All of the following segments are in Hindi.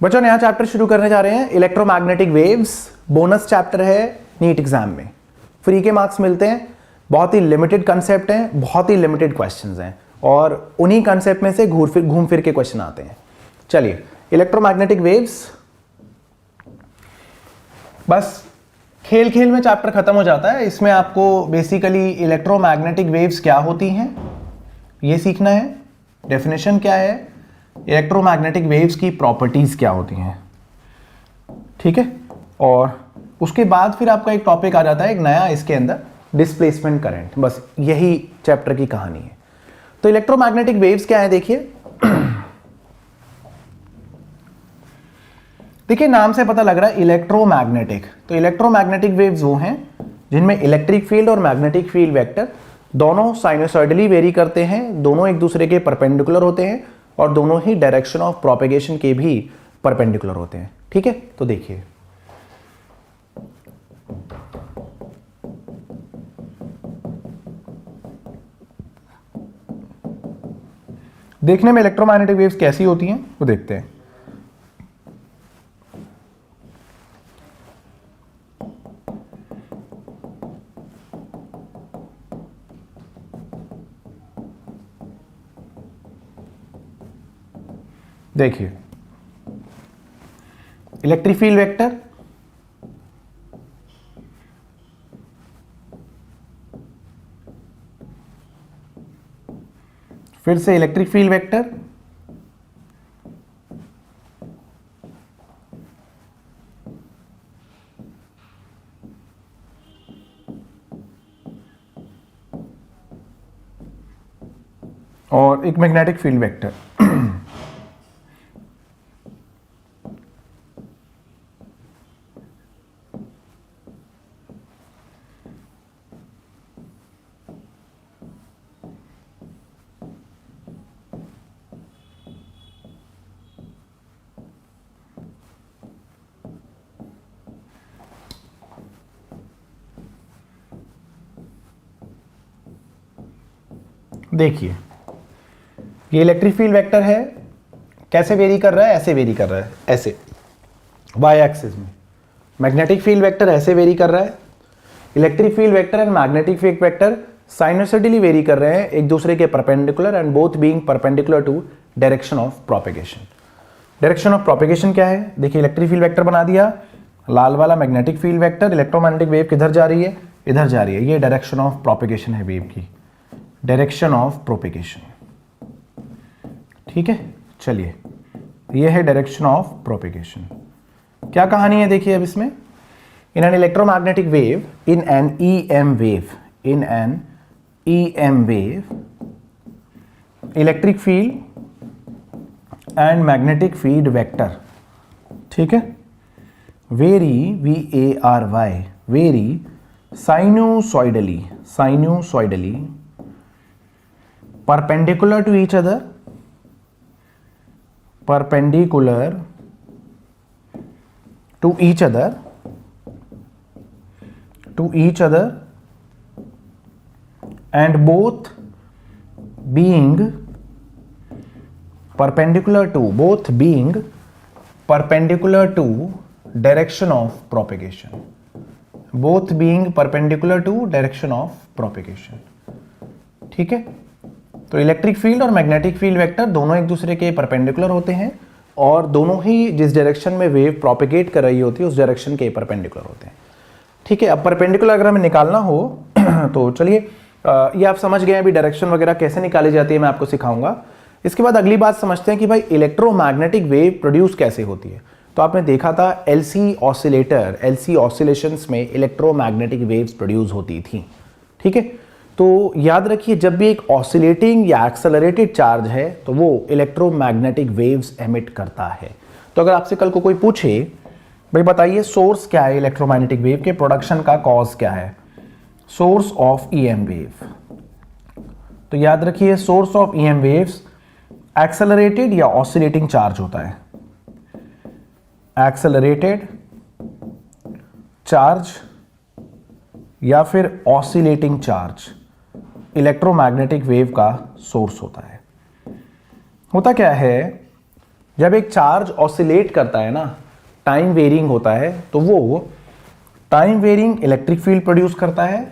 बच्चों नया चैप्टर शुरू करने जा रहे हैं, इलेक्ट्रोमैग्नेटिक वेव्स। बोनस चैप्टर है नीट एग्जाम में, फ्री के मार्क्स मिलते हैं। बहुत ही लिमिटेड कंसेप्ट हैं, बहुत ही लिमिटेड क्वेश्चंस हैं और उन्हीं कंसेप्ट में से घूम फिर के क्वेश्चन आते हैं। चलिए, इलेक्ट्रोमैग्नेटिक वेव्स, बस खेल खेल में चैप्टर खत्म हो जाता है। इसमें आपको बेसिकली इलेक्ट्रोमैग्नेटिक वेव्स क्या होती हैं ये सीखना है, डेफिनेशन क्या है, इलेक्ट्रोमैग्नेटिक वेव्स की प्रॉपर्टीज क्या होती हैं, ठीक है। और उसके बाद फिर आपका एक टॉपिक आ जाता है एक नया, इसके अंदर डिस्प्लेसमेंट करंट। बस यही चैप्टर की कहानी है। तो इलेक्ट्रोमैग्नेटिक वेव्स क्या है, देखिए देखिए नाम से पता लग रहा है इलेक्ट्रोमैग्नेटिक। तो इलेक्ट्रोमैग्नेटिक वेव्स वो हैं जिनमें इलेक्ट्रिक फील्ड और मैग्नेटिक फील्ड वेक्टर दोनों साइनोसॉइडली वेरी करते हैं, दोनों एक दूसरे के परपेंडिकुलर होते हैं और दोनों ही डायरेक्शन ऑफ प्रोपेगेशन के भी परपेंडिकुलर होते हैं, ठीक है। तो देखिए देखने में इलेक्ट्रोमैग्नेटिक वेव्स कैसी होती हैं वो देखते हैं। देखिए इलेक्ट्रिक फील्ड वेक्टर, फिर से इलेक्ट्रिक फील्ड वेक्टर, और एक मैग्नेटिक फील्ड वेक्टर। देखिए ये इलेक्ट्रिक फील्ड वेक्टर है, कैसे वेरी कर रहा है, ऐसे वेरी कर रहा है, ऐसे वाई एक्सिस में। मैग्नेटिक फील्ड वेक्टर ऐसे वेरी कर रहा है। Electric field vector and magnetic field vector sinusoidally vary कर रहे हैं एक दूसरे के perpendicular and both being perpendicular to direction of propagation. Direction of propagation क्या है, देखिए इलेक्ट्रिक फील्ड वेक्टर बना दिया, लाल वाला magnetic field vector, electromagnetic wave किधर जा रही है, इधर जा रही है। ये डायरेक्शन ऑफ प्रोपेगेशन है वेव की, डायरेक्शन ऑफ प्रोपेगेशन, ठीक है। चलिए ये है डायरेक्शन ऑफ प्रोपेगेशन। क्या कहानी है देखिए अब इसमें, in an electromagnetic wave, in an EM wave, in an EM wave, electric field and magnetic field vector, ठीक है, vary VARY vary sinusoidally, sinusoidally perpendicular to each other, perpendicular to each other, to each other, and both being perpendicular to, both being perpendicular to direction of propagation, both being perpendicular to direction of propagation, ठीक है। तो इलेक्ट्रिक फील्ड और मैग्नेटिक फील्ड वेक्टर दोनों एक दूसरे के परपेंडिकुलर होते हैं और दोनों ही जिस डायरेक्शन में वेव प्रोपेगेट कर रही होती है उस डायरेक्शन के परपेंडिकुलर होते हैं, ठीक है। अब परपेंडिकुलर अगर हमें निकालना हो तो चलिए ये आप समझ गए हैं, अभी डायरेक्शन वगैरह कैसे निकाली जाती है मैं आपको सिखाऊंगा। इसके बाद अगली बात समझते हैं कि भाई इलेक्ट्रोमैग्नेटिक वेव प्रोड्यूस कैसे होती है। तो आपने देखा था LC ऑसिलेटर, LC ऑसिलेशंस में इलेक्ट्रोमैग्नेटिक वेव्स प्रोड्यूस होती थी, ठीक है। तो याद रखिए जब भी एक ऑसिलेटिंग या एक्सेलरेटेड चार्ज है तो वो इलेक्ट्रोमैग्नेटिक वेव्स एमिट करता है। तो अगर आपसे कल को कोई पूछे भाई बताइए सोर्स क्या है इलेक्ट्रोमैग्नेटिक वेव के प्रोडक्शन का, कॉज क्या है, सोर्स ऑफ EM वेव, तो याद रखिए source of EM waves accelerated या ऑसिलेटिंग चार्ज होता है, एक्सेलरेटेड चार्ज या फिर ऑसिलेटिंग चार्ज इलेक्ट्रोमैग्नेटिक वेव का सोर्स होता है। होता क्या है जब एक चार्ज ऑसिलेट करता है ना, टाइम वेरिंग होता है, तो वो time varying electric field produce करता है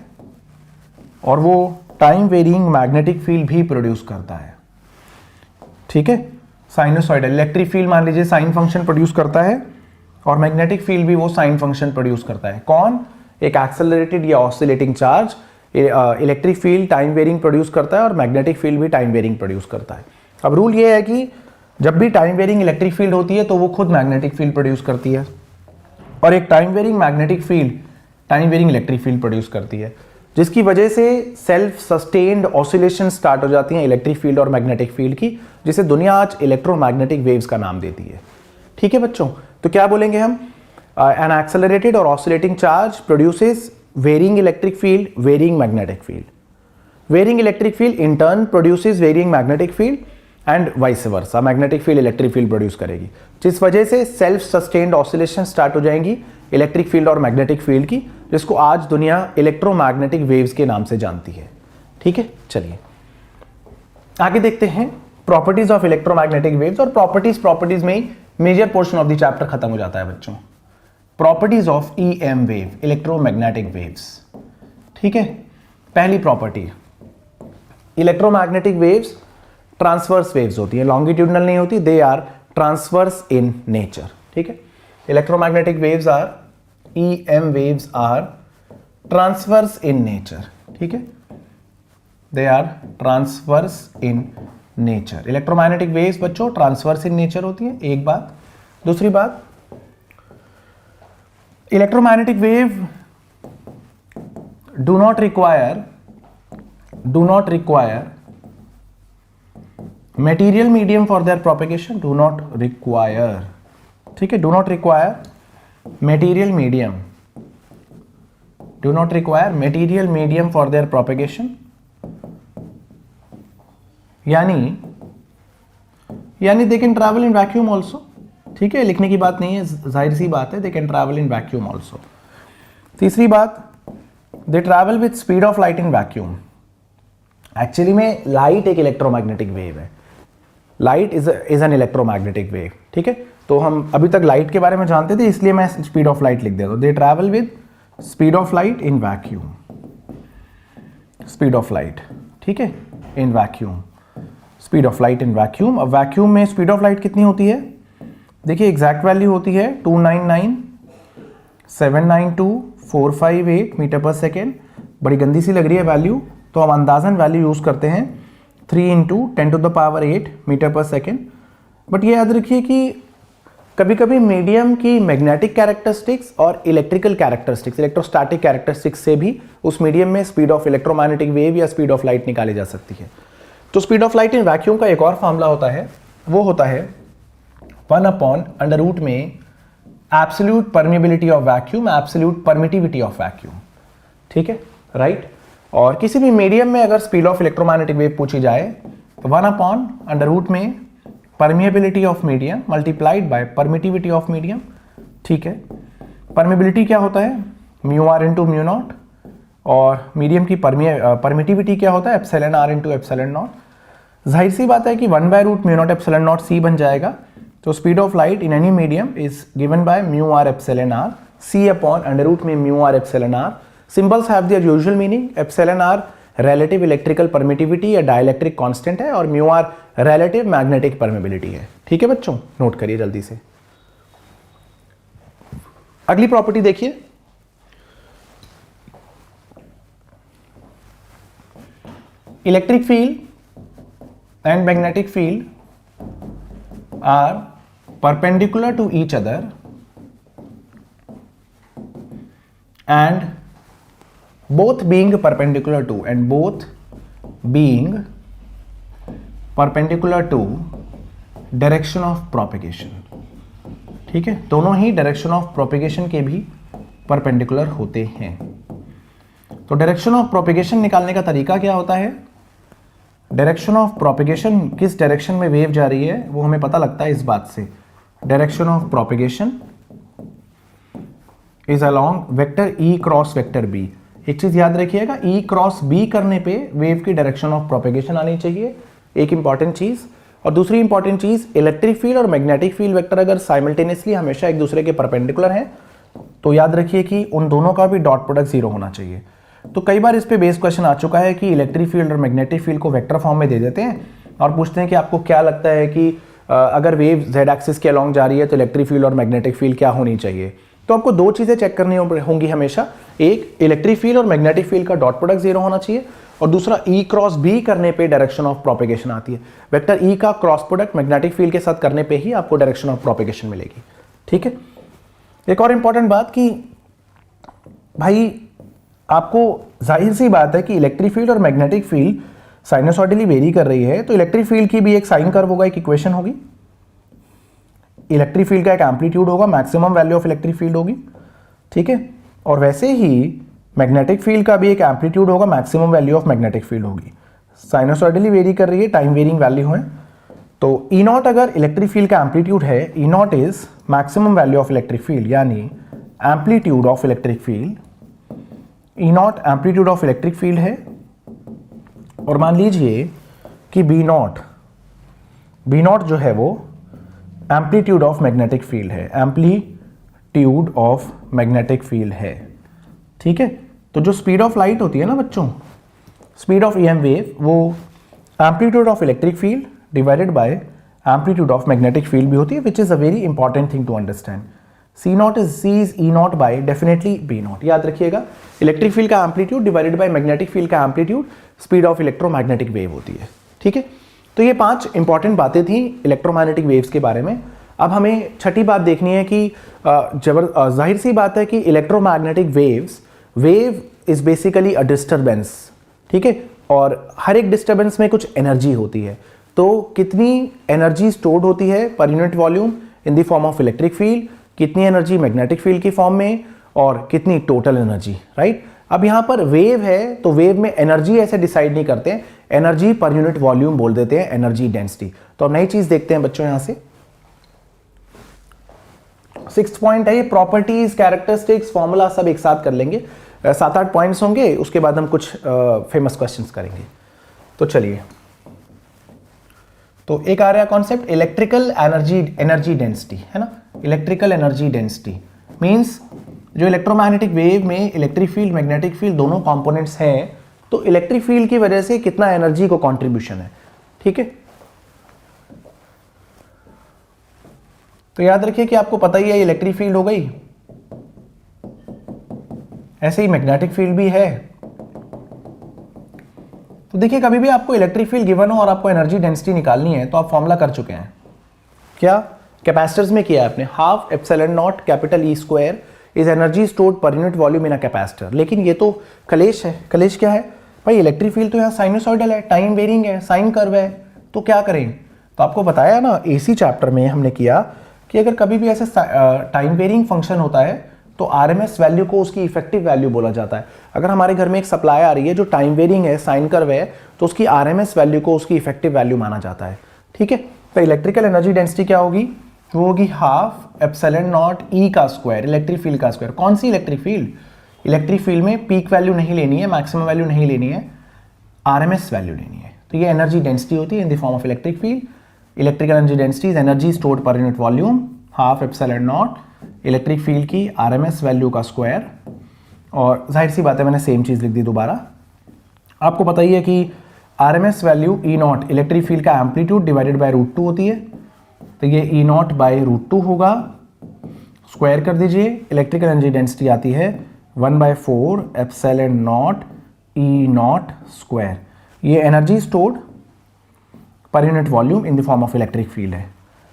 और वो टाइम वेरिंग मैग्नेटिक फील्ड भी प्रोड्यूस करता है। ठीक है, साइनोसॉइडल इलेक्ट्रिक फील्ड मान लीजिए साइन फंक्शन प्रोड्यूस करता है और मैग्नेटिक फील्ड भी वो साइन फंक्शन प्रोड्यूस करता है। कौन? एक एक्सेलरेटेड या oscillating charge electric field time varying produce करता है और मैग्नेटिक फील्ड भी टाइम वेरिंग प्रोड्यूस करता है। अब रूल ये है कि जब भी टाइम वेरिंग इलेक्ट्रिक फील्ड होती है तो वो खुद मैग्नेटिक फील्ड प्रोड्यूस करती है, और एक time varying magnetic field time varying electric field produce करती है, जिसकी वजह से सेल्फ सस्टेन्ड ऑसिलेशन स्टार्ट हो जाती हैं इलेक्ट्रिक फील्ड और मैग्नेटिक फील्ड की, जिसे दुनिया आज इलेक्ट्रोमैग्नेटिक वेव्स का नाम देती है। ठीक है बच्चों, तो क्या बोलेंगे हम? एन एक्सेलरेटेड और oscillating charge produces varying electric field, varying magnetic field. Varying electric field in turn produces varying magnetic field and vice versa, magnetic field electric field produce करेगी, जिस वजह से सेल्फ सस्टेन्ड ऑसिलेशन स्टार्ट हो जाएंगी इलेक्ट्रिक फील्ड और मैग्नेटिक फील्ड की, जिसको आज दुनिया इलेक्ट्रोमैग्नेटिक वेव्स के नाम से जानती है। ठीक है, चलिए आगे देखते हैं प्रॉपर्टीज ऑफ इलेक्ट्रोमैग्नेटिक वेव्स। और प्रॉपर्टीज में ही major portion of the chapter खत्म हो जाता है बच्चों। Properties of EM wave, electromagnetic waves. ठीक है, पहली property, electromagnetic waves transverse waves होती है, लॉन्गिट्यूडनल नहीं होती, they are transverse in nature. ठीक है, electromagnetic waves are, EM waves are transverse in nature. ठीक है, they are transverse in nature. Electromagnetic waves बच्चों ट्रांसवर्स इन नेचर होती है, एक बात। दूसरी बात, electromagnetic wave do not require material medium for their propagation, do not require, ठीक है, do not require material medium for their propagation, यानी they can travel in vacuum also। ठीक है, लिखने की बात नहीं है, जाहिर सी बात है, they can travel in vacuum also। तीसरी बात, they travel with speed of light in vacuum। Actually में लाइट एक इलेक्ट्रोमैग्नेटिक वेव है, light is an electromagnetic wave. ठीक है, तो हम अभी तक लाइट के बारे में जानते थे, इसलिए मैं स्पीड ऑफ लाइट लिख देता हूं। दे travel with speed of light in vacuum, speed of light, ठीक है, in vacuum, speed of light in vacuum. अब वैक्यूम में स्पीड ऑफ लाइट कितनी होती है? देखिए एग्जैक्ट वैल्यू होती है 299,792,458 मीटर पर सेकेंड। बड़ी गंदी सी लग रही है वैल्यू, तो हम अंदाजन वैल्यू यूज करते हैं 3 × 10⁸ मीटर पर सेकेंड। बट ये याद रखिए कि कभी कभी मीडियम की मैग्नेटिक कैरेक्टरिस्टिक्स और इलेक्ट्रिकल कैरेक्टरिस्टिक्स, इलेक्ट्रोस्टैटिक कैरेक्टरिस्टिक्स से भी उस मीडियम में स्पीड ऑफ इलेक्ट्रोमैग्नेटिक वेव या स्पीड ऑफ लाइट निकाली जा सकती है। तो speed of light in vacuum का एक और फॉर्मूला होता है, वो होता है 1/√में absolute permeability of vacuum, absolute permittivity of vacuum. ठीक है, राइट। और किसी भी मीडियम में अगर स्पीड ऑफ इलेक्ट्रोमैग्नेटिक वेव पूछी जाए तो 1/√में permeability of medium multiplied by permittivity of medium. ठीक है, परमिएबिलिटी क्या होता है? μr × μ0, और मीडियम की परमिटिविटी क्या होता है? εr × ε0। जाहिर सी बात है कि 1/√μ0 ε0 c बन जाएगा। तो speed of light in any medium is given by μr εr, c/√में μr εr। Symbols have their usual meaning. εr relative electrical permittivity या डाइलेक्ट्रिक कांस्टेंट है, और μr relative मैग्नेटिक परमिबिलिटी है। ठीक है बच्चों, नोट करिए जल्दी से। अगली प्रॉपर्टी देखिए, electric field and magnetic field are perpendicular to each other and both being perpendicular to direction of propagation। ठीक है, दोनों ही डायरेक्शन ऑफ प्रोपेगेशन के भी परपेंडिकुलर होते हैं। तो डायरेक्शन ऑफ प्रोपेगेशन निकालने का तरीका क्या होता है? डायरेक्शन ऑफ प्रोपेगेशन, किस डायरेक्शन में वेव जा रही है वो हमें पता लगता है इस बात से। Direction of propagation is along vector E cross vector B। एक चीज याद रखिएगा, E क्रॉस B करने पे वेव की डायरेक्शन ऑफ प्रोपेगेशन आनी चाहिए। एक इंपॉर्टेंट चीज, और दूसरी इंपॉर्टेंट चीज, इलेक्ट्रिक फील्ड और मैग्नेटिक फील्ड वेक्टर अगर साइमल्टेनियसली हमेशा एक दूसरे के परपेंडिकुलर हैं तो याद रखिए कि उन दोनों का भी डॉट प्रोडक्ट जीरो होना चाहिए। तो कई बार इस पे बेस क्वेश्चन आ चुका है कि इलेक्ट्रिक फील्ड और मैग्नेटिक फील्ड को वेक्टर फॉर्म में दे देते हैं और पूछते हैं कि आपको क्या लगता है कि अगर वेव जेड एक्सिस के अलॉन्ग जा रही है तो इलेक्ट्रिक फील्ड और मैग्नेटिक फील्ड क्या होनी चाहिए। तो आपको दो चीजें चेक करनी होंगी हमेशा, एक इलेक्ट्रिक फील्ड और मैग्नेटिक फील्ड का डॉट प्रोडक्ट जीरो होना चाहिए और दूसरा ई क्रॉस बी करने पे डायरेक्शन ऑफ प्रोपेगेशन आती है। वेक्टर ई का क्रॉस प्रोडक्ट मैग्नेटिक फील्ड के साथ करने पे ही आपको डायरेक्शन ऑफ प्रोपेगेशन मिलेगी। ठीक है, एक और इंपॉर्टेंट बात कि भाई आपको जाहिर सी बात है कि इलेक्ट्रिक फील्ड और मैग्नेटिक फील्ड साइनसॉइडली वेरी कर रही है तो इलेक्ट्रिक फील्ड की भी एक साइन कर्व होगा, एक इक्वेशन होगी। इलेक्ट्रिक फील्ड का एक एम्पलीट्यूड होगा, maximum value of electric field होगी। ठीक है, और वैसे ही मैग्नेटिक फील्ड का भी एक एम्पलीट्यूड होगा, maximum value of magnetic field होगी। साइनसॉइडली वेरी कर रही है, टाइम वेरिंग वैल्यू है। तो ई नॉट अगर इलेक्ट्रिक फील्ड का एम्पलीट्यूड है, E naught is maximum value of electric field यानी amplitude of electric field. E naught amplitude of electric field है और मान लीजिए कि बी नॉट जो है वो एम्पलीट्यूड ऑफ मैग्नेटिक फील्ड है, एम्पलीट्यूड ऑफ मैग्नेटिक फील्ड है। ठीक है, तो जो स्पीड ऑफ लाइट होती है ना बच्चों, स्पीड ऑफ ईएम वेव, वो amplitude of electric field divided by amplitude of magnetic field भी होती है, which is a very important thing to understand. C naught is C is E naught by definitely B naught. याद रखिएगा, इलेक्ट्रिक फील्ड का amplitude divided by magnetic field का amplitude speed of electromagnetic wave होती है। ठीक है, तो ये 5 इंपॉर्टेंट बातें थी इलेक्ट्रोमैग्नेटिक वेव्स के बारे में। अब हमें छठी बात देखनी है कि जाहिर सी बात है कि electromagnetic wave is basically a disturbance. ठीक है, और हर एक डिस्टर्बेंस में कुछ एनर्जी होती है। तो कितनी एनर्जी स्टोर्ड होती है पर unit volume in the form of electric field, कितनी एनर्जी मैग्नेटिक फील्ड की फॉर्म में और कितनी टोटल एनर्जी, राइट। अब यहां पर वेव है तो वेव में एनर्जी ऐसे डिसाइड नहीं करते हैं, एनर्जी पर यूनिट वॉल्यूम बोल देते हैं, एनर्जी डेंसिटी। तो अब नई चीज देखते हैं बच्चों, यहां से 6th पॉइंट है ये प्रॉपर्टीज, कैरेक्टरिस्टिक्स, फॉर्मूला सब एक साथ कर लेंगे। 7-8 पॉइंट्स होंगे, उसके बाद हम कुछ फेमस क्वेश्चंस करेंगे। तो चलिए, तो एक आ रहा कॉन्सेप्ट इलेक्ट्रिकल एनर्जी डेंसिटी, है ना। इलेक्ट्रिकल एनर्जी डेंसिटी मींस जो इलेक्ट्रोमैग्नेटिक वेव में इलेक्ट्रिक फील्ड मैग्नेटिक फील्ड दोनों कंपोनेंट्स हैं, तो इलेक्ट्रिक फील्ड की वजह से कितना एनर्जी को कंट्रीब्यूशन है। ठीक है, तो याद रखिए कि आपको पता ही है इलेक्ट्रिक फील्ड हो गई, ऐसे ही मैग्नेटिक फील्ड भी है। तो देखिए, कभी भी आपको इलेक्ट्रिक फील्ड गिवन हो और आपको एनर्जी डेंसिटी निकालनी है तो आप फॉर्मूला कर चुके हैं। क्या कैपेसिटर्स में किया है आपने, half epsilon not capital E square is energy stored per unit volume in a capacitor. लेकिन ये तो कलेश है। कलेश क्या है भाई, इलेक्ट्रिक फील्ड तो यहाँ साइनसॉइडल है, टाइम वेरिंग है, साइन कर्व है, तो क्या करें। तो आपको बताया ना एसी चैप्टर में हमने किया कि अगर कभी भी ऐसे टाइम वेरिंग फंक्शन होता है तो आरएमएस वैल्यू को उसकी इफेक्टिव वैल्यू बोला जाता है। अगर हमारे घर में एक सप्लाई आ रही है जो टाइम वेरिंग है, साइन कर्व है, तो उसकी आरएमएस वैल्यू को उसकी इफेक्टिव वैल्यू माना जाता है। ठीक है, तो इलेक्ट्रिकल एनर्जी डेंसिटी क्या होगी, वो होगी हाफ एप्सिलॉन नॉट ई का स्क्वायर, इलेक्ट्रिक फील्ड का स्क्वायर। कौन सी इलेक्ट्रिक फील्ड, इलेक्ट्रिक फील्ड में पीक वैल्यू नहीं लेनी है, मैक्सिमम वैल्यू नहीं लेनी है, आरएमएस वैल्यू लेनी है। तो ये एनर्जी डेंसिटी होती है इन the form of electric field. Electrical energy density is energy stored per unit volume, half epsilon not electric field की आरएमएस वैल्यू का स्क्वायर। और जाहिर सी बात है मैंने सेम चीज लिख दी दोबारा। आपको पता ही है कि RMS value E not electric field का एम्पलीट्यूड डिवाइडेड बाय √2 होती है, तो ये ई नॉट बाय √2 होगा। स्क्वायर कर दीजिए, इलेक्ट्रिकल एनर्जी डेंसिटी आती है 1/4 epsilon naught E naught square. ये energy stored per unit volume in the form of electric field है।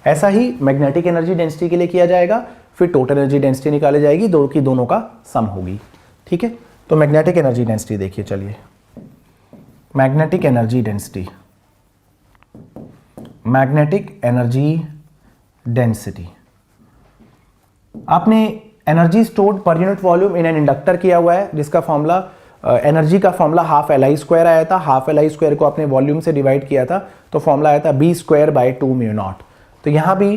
ऐसा ही मैग्नेटिक एनर्जी डेंसिटी के लिए किया जाएगा, फिर टोटल एनर्जी डेंसिटी निकाली जाएगी, दोनों का सम होगी। ठीक है, तो मैग्नेटिक एनर्जी डेंसिटी देखिए, चलिए magnetic energy density, magnetic energy density आपने energy stored per unit volume in an inductor किया हुआ है, जिसका फॉर्मूला एनर्जी का formula half L I square आया था। हाफ एल आई स्क्वायर को आपने वॉल्यूम से डिवाइड किया था तो फॉर्मूला आया था b²/2 म्यू नॉट। तो यहाँ भी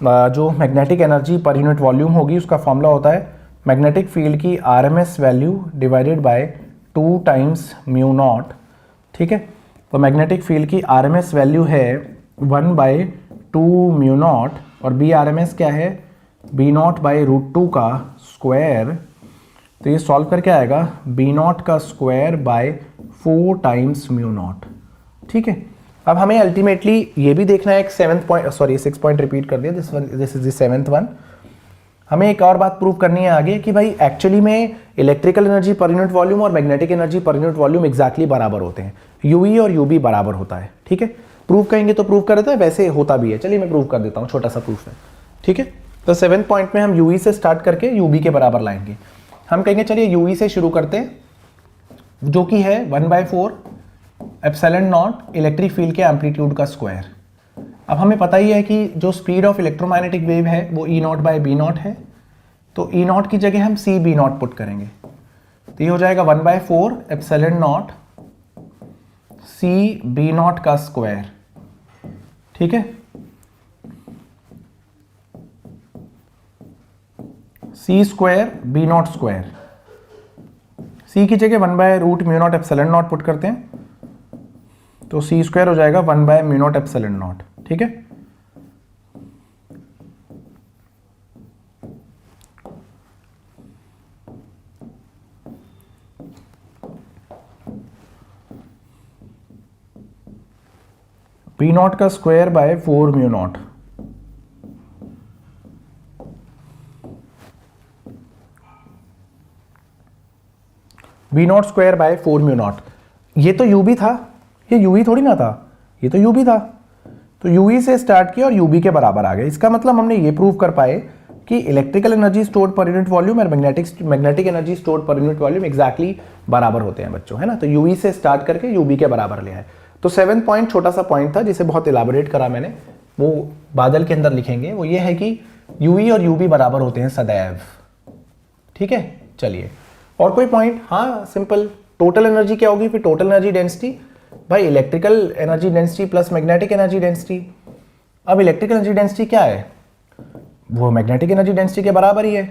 जो magnetic energy per unit volume होगी उसका फॉर्मूला होता है मैग्नेटिक फील्ड की RMS value divided by 2 times mu naught. ठीक है, तो मैग्नेटिक फील्ड की आरएमएस वैल्यू है 1/2 और बी आर एम एस क्या है, B0/√2 का स्क्वायर। तो ये सॉल्व करके आएगा B0 का स्क्वायर बाय 4 टाइम्स μ0। ठीक है, अब हमें अल्टीमेटली ये भी देखना है, एक 6 पॉइंट रिपीट कर दिया, this is the 7th one. हमें एक और बात प्रूव करनी है आगे कि भाई एक्चुअली में electrical energy per unit volume और magnetic energy per unit volume exactly बराबर होते हैं, यूई और यूबी बराबर होता है। ठीक है, प्रूव कहेंगे तो प्रूव कर देता है, वैसे होता भी है। चलिए मैं प्रूव कर देता हूँ, छोटा सा प्रूफ है। ठीक है, तो 7th पॉइंट में हम यूई से स्टार्ट करके यूबी के बराबर लाएंगे। हम कहेंगे चलिए यूई से शुरू करते हैं, जो कि है 1/4 एप्सिलॉन नॉट इलेक्ट्रिक फील्ड के एम्पलीट्यूड का स्क्वायर। अब हमें पता ही है कि जो स्पीड ऑफ इलेक्ट्रोमैग्नेटिक वेव है वो E0/B0 है, तो E0 की जगह हम CB0 पुट करेंगे, तो ये हो जाएगा 1/4 एप्सिलॉन नॉट CB0 का स्क्वायर। ठीक है, C square B0 square, C की जगह 1/√μ0 एप्सिलॉन नॉट पुट करते हैं, तो C स्क्वायर हो जाएगा 1/μ0 एप्सिलॉन नॉट। ठीक है, B0 का square by 4μ0। B0 square by 4μ0, ये तो UB था, ये UE थोड़ी ना था, ये तो UB था। तो UE से स्टार्ट किया और UB के बराबर आ गए। इसका मतलब हमने ये प्रूव कर पाए कि electrical energy stored per unit volume और magnetic energy stored per unit volume exactly बराबर होते हैं बच्चों, है ना। तो UE से स्टार्ट करके UB के बराबर ले आए। तो 7th पॉइंट छोटा सा पॉइंट था जिसे बहुत इलाबोरेट करा मैंने, वो बादल के अंदर लिखेंगे। वो ये है कि UE और UB बराबर होते हैं सदैव। ठीक है, चलिए और कोई पॉइंट। हाँ सिंपल, टोटल एनर्जी क्या होगी फिर, टोटल एनर्जी डेंसिटी भाई electrical energy density plus magnetic energy density. अब इलेक्ट्रिकल एनर्जी डेंसिटी क्या है, वो मैग्नेटिक एनर्जी डेंसिटी के बराबर ही है,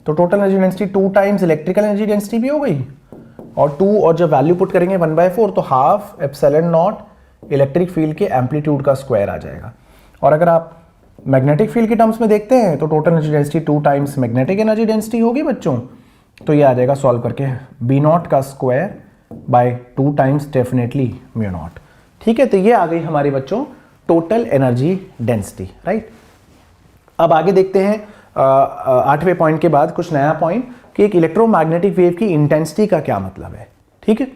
तो total energy density 2 times electrical energy density भी हो गई, और 2 और जब वैल्यू पुट करेंगे 1/4 तो half epsilon not electric field के एम्पलीट्यूड का स्क्वायर आ जाएगा। और अगर आप मैग्नेटिक फील्ड के टर्म्स में देखते हैं तो total energy density 2 times magnetic energy density होगी बच्चों, तो ये आ जाएगा सॉल्व करके B0 का स्क्वायर बाय 2 टाइम्स डेफिनेटली μ0। ठीक है, तो ये आ गई हमारे बच्चों टोटल एनर्जी डेंसिटी, राइट। अब आगे देखते हैं 8वें पॉइंट के बाद कुछ नया पॉइंट कि एक इलेक्ट्रोमैग्नेटिक वेव की इंटेंसिटी का क्या मतलब है। ठीक है,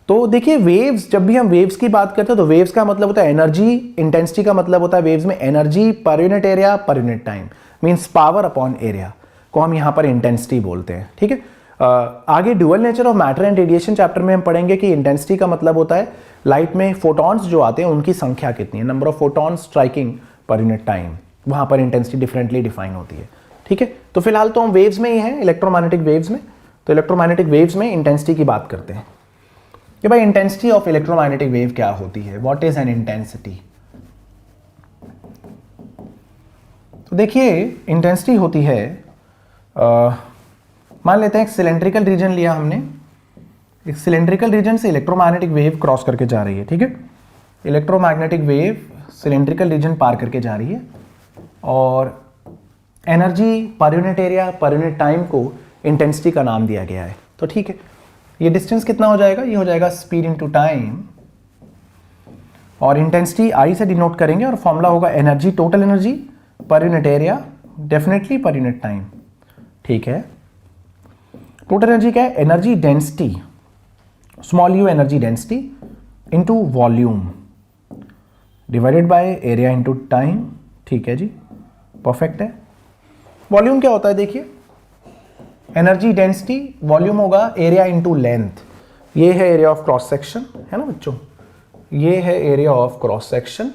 तो देखिए वेव्स, जब भी हम वेव्स की बात करते हैं तो वेव्स का मतलब होता है एनर्जी, इंटेंसिटी का मतलब होता है वेव्स में energy per unit area per unit time, means power upon area को हम यहाँ पर इंटेंसिटी बोलते हैं। ठीक है, आगे dual nature of matter and radiation chapter में हम पढ़ेंगे कि इंटेंसिटी का मतलब होता है लाइट में फोटॉन्स जो आते हैं उनकी संख्या कितनी है, number of photons striking per unit time, वहां पर इंटेंसिटी डिफरेंटली डिफाइन होती है। ठीक है, तो फिलहाल तो हम वेव्स में ही हैं, इलेक्ट्रोमैग्नेटिक वेव्स में। तो इलेक्ट्रोमैग्नेटिक वेव्स में इंटेंसिटी की बात करते हैं कि भाई इंटेंसिटी ऑफ इलेक्ट्रोमैग्नेटिक वेव क्या होती है, व्हाट इज एन इंटेंसिटी। तो देखिए इंटेंसिटी होती है, मान लेते हैं एक सिलेंड्रिकल रीजन लिया हमने, एक सिलेंड्रिकल रीजन से इलेक्ट्रोमैग्नेटिक वेव क्रॉस करके जा रही है। ठीक है, इलेक्ट्रोमैग्नेटिक वेव सिलेंड्रिकल रीजन पार करके जा रही है और energy per unit area per unit time को इंटेंसिटी का नाम दिया गया है। तो ठीक है, ये डिस्टेंस कितना हो जाएगा, ये हो जाएगा स्पीड इनटू टाइम, और इंटेंसिटी आई से डिनोट करेंगे और फॉर्मूला होगा energy, total energy per unit area definitely per unit time. ठीक है, टोटल एनर्जी क्या है, energy density small u energy density into volume divided by area into time. ठीक है जी, परफेक्ट है। वॉल्यूम क्या होता है, देखिए एनर्जी डेंसिटी, वॉल्यूम होगा एरिया इनटू लेंथ। ये है एरिया ऑफ क्रॉस सेक्शन, है ना बच्चों, ये है एरिया ऑफ क्रॉस सेक्शन,